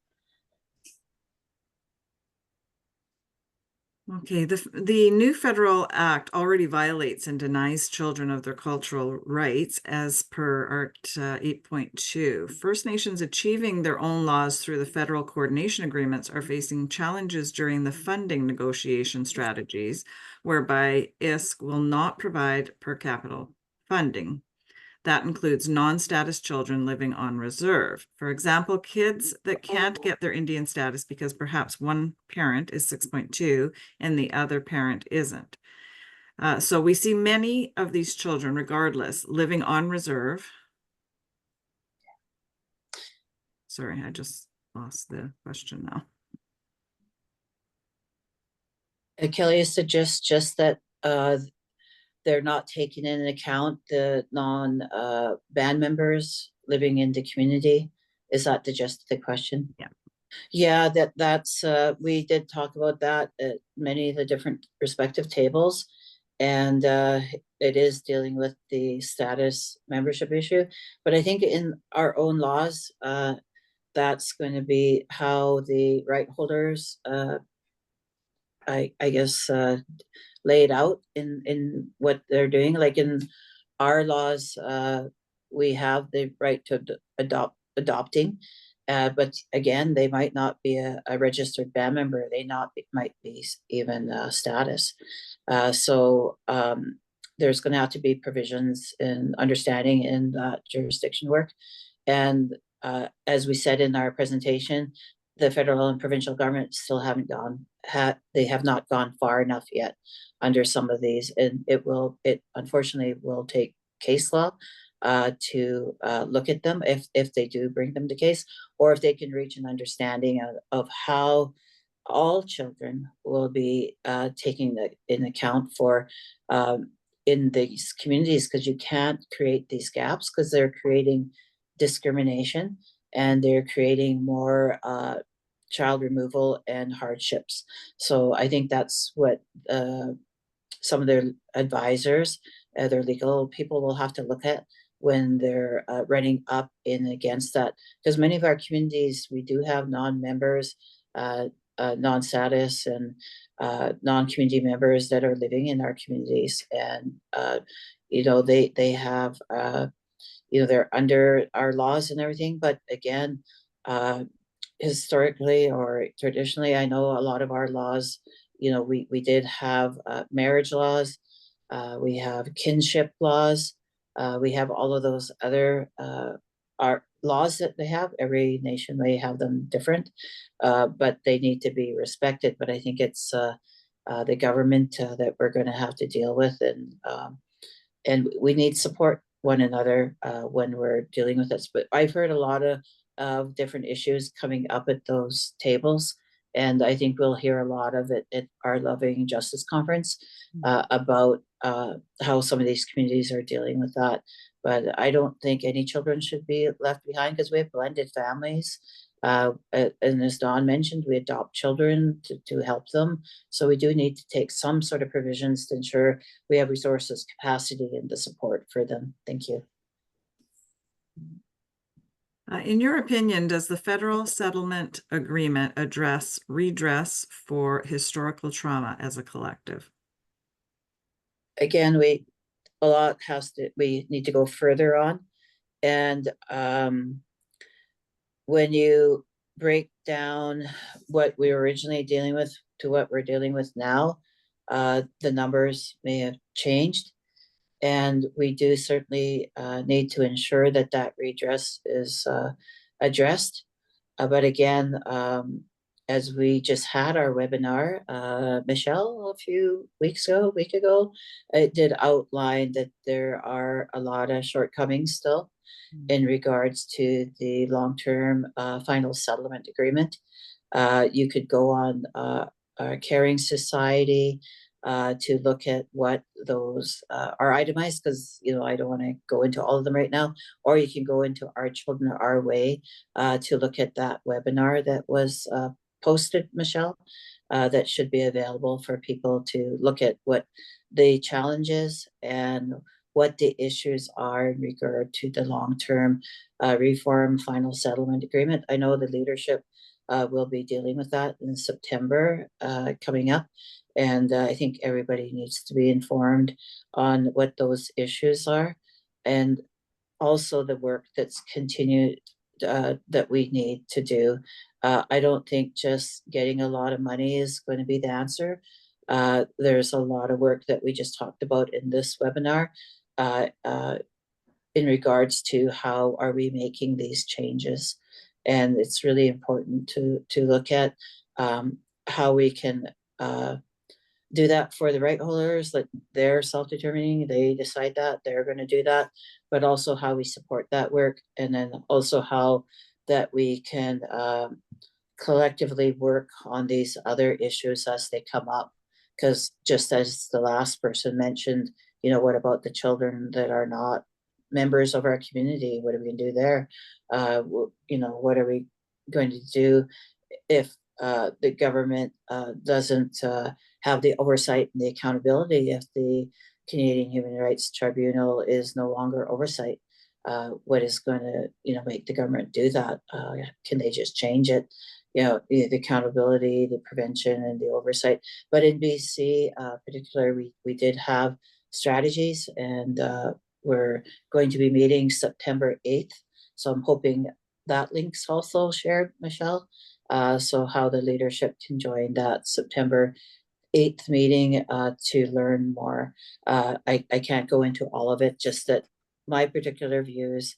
A: Okay, the new federal act already violates and denies children of their cultural rights as per Art 8.2. First Nations achieving their own laws through the federal coordination agreements are facing challenges during the funding negotiation strategies, whereby ISC will not provide per capita funding. That includes non-status children living on reserve. For example, kids that can't get their Indian status because perhaps one parent is 6.2 and the other parent isn't. So we see many of these children, regardless, living on reserve. Sorry, I just lost the question now.
B: Kelly suggests just that they're not taking into account the non-band members living in the community. Is that the gist of the question?
A: Yeah.
B: Yeah, that's we did talk about that at many of the different respective tables, and it is dealing with the status membership issue. But I think in our own laws, that's going to be how the right holders, I guess, lay it out in what they're doing. Like in our laws, we have the right to adopting, but again, they might not be a registered band member. They might be even status. So there's going to have to be provisions and understanding in that jurisdiction work. And as we said in our presentation, the federal and provincial government still they have not gone far enough yet under some of these, and it unfortunately will take case law to look at them if they do bring them to case, or if they can reach an understanding of how all children will be taking in account for in these communities, because you can't create these gaps because they're creating discrimination and they're creating more child removal and hardships. So I think that's what some of their advisors, their legal people will have to look at when they're running up in against that. Because many of our communities, we do have non-members, non-status and non-community members that are living in our communities. And, they have, they're under our laws and everything. But again, historically or traditionally, I know a lot of our laws, we did have marriage laws, we have kinship laws, we have all of those other our laws that they have. Every nation may have them different, but they need to be respected. But I think it's the government that we're going to have to deal with, and we need support one another when we're dealing with this. But I've heard a lot of different issues coming up at those tables, and I think we'll hear a lot of it at our Loving Justice Conference about how some of these communities are dealing with that. But I don't think any children should be left behind, because we have blended families. And as Dawn mentioned, we adopt children to help them. So we do need to take some sort of provisions to ensure we have resources, capacity, and the support for them. Thank you.
A: In your opinion, does the federal settlement agreement address redress for historical trauma as a collective?
B: Again, we need to go further on. And when you break down what we were originally dealing with to what we're dealing with now, the numbers may have changed. And we do certainly need to ensure that redress is addressed. But again, as we just had our webinar, Michelle, a week ago, it did outline that there are a lot of shortcomings still in regards to the long-term final settlement agreement. You could go on our Caring Society to look at what those are itemized, because I don't want to go into all of them right now, or you can go into Our Children Our Way to look at that webinar that was posted, Michelle, that should be available for people to look at what the challenges and what the issues are in regard to the long-term reform final settlement agreement. I know the leadership will be dealing with that in September coming up. And I think everybody needs to be informed on what those issues are, and also the work that's continued that we need to do. I don't think just getting a lot of money is going to be the answer. There's a lot of work that we just talked about in this webinar. in regards to how are we making these changes. And it's really important to look at how we can do that for the right holders, like they're self-determining, they decide that they're going to do that, but also how we support that work, and then also how that we can collectively work on these other issues as they come up. Because just as the last person mentioned, what about the children that are not members of our community? What are we going to do there? What are we going to do if the government doesn't have the oversight and the accountability, if the Canadian Human Rights Tribunal is no longer oversight? What is going to make the government do that? Can they just change it? The accountability, the prevention, and the oversight. But in BC, particularly, we did have strategies, and we're going to be meeting September 8th. So I'm hoping that link's also shared, Michelle. So how the leadership can join that September 8th meeting to learn more. I can't go into all of it, just that my particular views,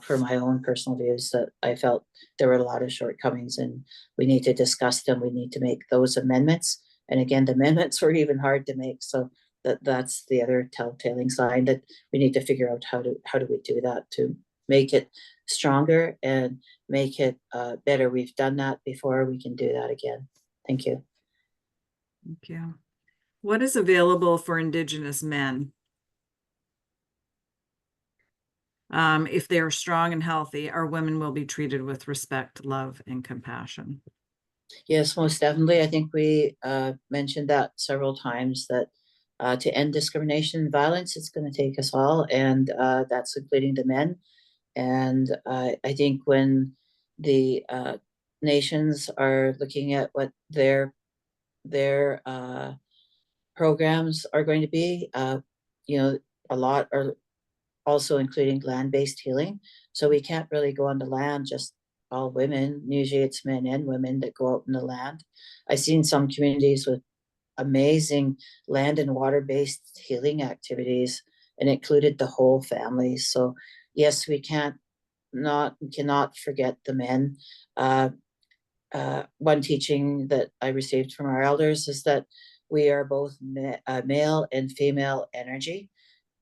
B: for my own personal views, that I felt there were a lot of shortcomings, and we need to discuss them. We need to make those amendments. And again, the amendments were even hard to make. So that's the other telltale sign that we need to figure out how do we do that to make it stronger and make it better. We've done that before. We can do that again. Thank you.
A: Thank you. What is available for Indigenous men? If they are strong and healthy, our women will be treated with respect, love, and compassion.
B: Yes, most definitely. I think we mentioned that several times, that to end discrimination and violence, it's going to take us all, and that's including the men. And I think when the nations are looking at what their programs are going to be, a lot are also including land-based healing. So we can't really go on the land just all women. Usually it's men and women that go out in the land. I've seen some communities with amazing land and water-based healing activities, and included the whole family. So yes, we cannot forget the men. One teaching that I received from our elders is that we are both male and female energy,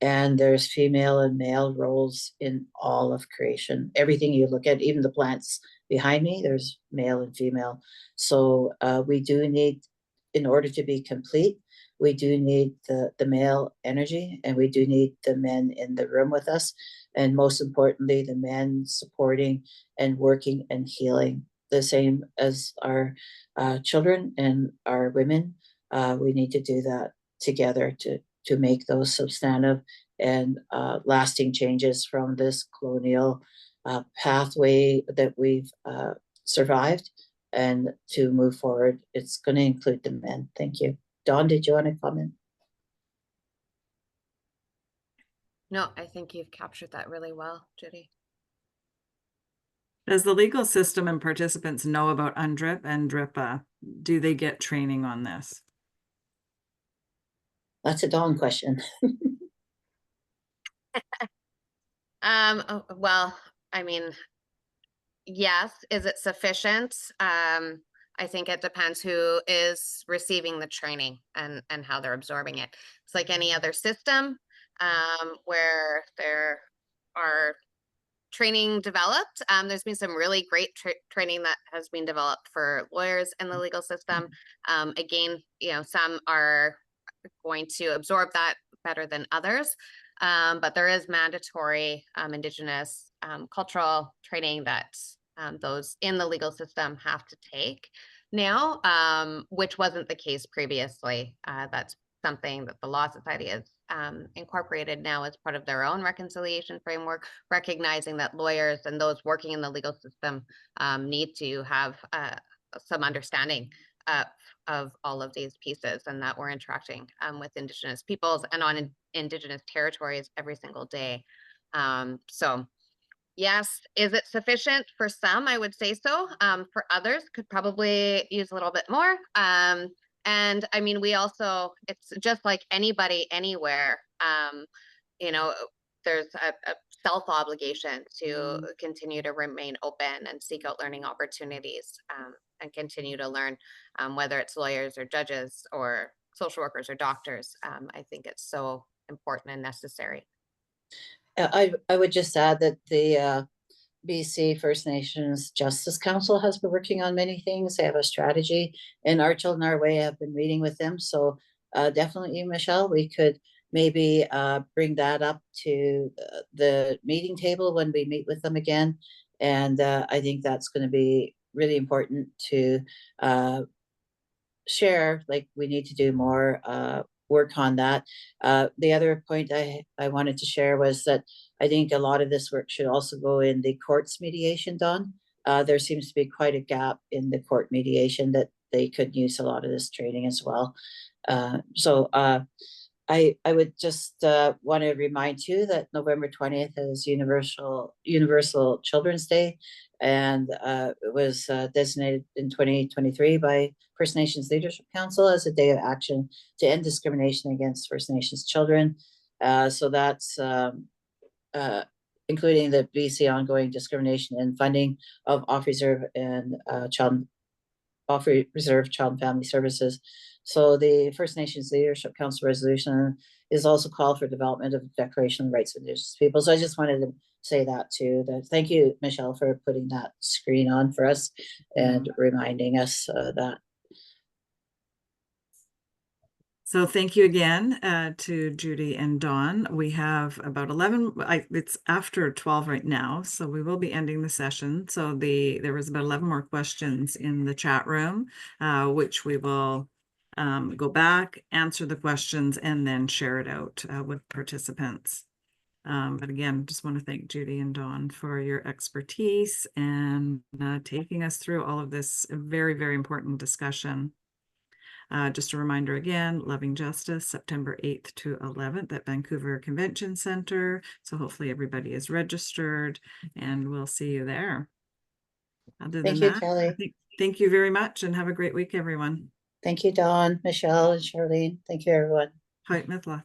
B: and there's female and male roles in all of creation. Everything you look at, even the plants behind me, there's male and female. So we do need, in order to be complete, we do need the male energy, and we do need the men in the room with us. And most importantly, the men supporting and working and healing, the same as our children and our women. We need to do that together to make those substantive and lasting changes from this colonial pathway that we've survived, and to move forward. It's going to include the men. Thank you. Dawn, did you want to comment?
C: No, I think you've captured that really well, Judy.
A: Does the legal system and participants know about UNDRIP and DRIPA? Do they get training on this?
B: That's a Dawn question.
C: Well, I mean, yes. Is it sufficient? I think it depends who is receiving the training and how they're absorbing it. It's like any other system where there are training developed. There's been some really great training that has been developed for lawyers in the legal system. Again, some are going to absorb that better than others. But there is mandatory Indigenous cultural training that those in the legal system have to take now, which wasn't the case previously. That's something that the Law Society has incorporated now as part of their own reconciliation framework, recognizing that lawyers and those working in the legal system need to have some understanding of all of these pieces, and that we're interacting with Indigenous peoples and on Indigenous territories every single day. So yes, is it sufficient? For some, I would say so. For others, could probably use a little bit more. And I mean, it's just like anybody, anywhere, there's a self-obligation to continue to remain open and seek out learning opportunities, and continue to learn, whether it's lawyers or judges or social workers or doctors. I think it's so important and necessary.
B: I would just add that the BC First Nations Justice Council has been working on many things. They have a strategy, and Our Children Our Way have been meeting with them. So definitely, Michelle, we could maybe bring that up to the meeting table when we meet with them again. And I think that's going to be really important to share. Like, we need to do more work on that. The other point I wanted to share was that I think a lot of this work should also go in the courts mediation, Don. There seems to be quite a gap in the court mediation that they could use a lot of this training as well. So I would just want to remind you that November 20th is Universal Children's Day, and it was designated in 2023 by First Nations Leadership Council as a day of action to end discrimination against First Nations children. So that's including the BC ongoing discrimination and funding of off-reserve and off-reserve child and family services. So the First Nations Leadership Council resolution is also called for development of the Declaration of Rights of Indigenous Peoples. So I just wanted to say that too. Thank you, Michelle, for putting that screen on for us and reminding us that.
A: So thank you again to Judy and Dawn. We have about 11, it's after 12 right now, so we will be ending the session. So there was about 11 more questions in the chat room, which we will go back, answer the questions, and then share it out with participants. But again, just want to thank Judy and Dawn for your expertise and taking us through all of this very, very important discussion. Just a reminder again, Loving Justice, September 8th to 11th at Vancouver Convention Center. So hopefully everybody is registered and we'll see you there. Other than that,
B: Kelly.
A: Thank you very much and have a great week, everyone.
B: Thank you, Dawn, Michelle, and Charlene. Thank you, everyone.
A: Hi, Mithla.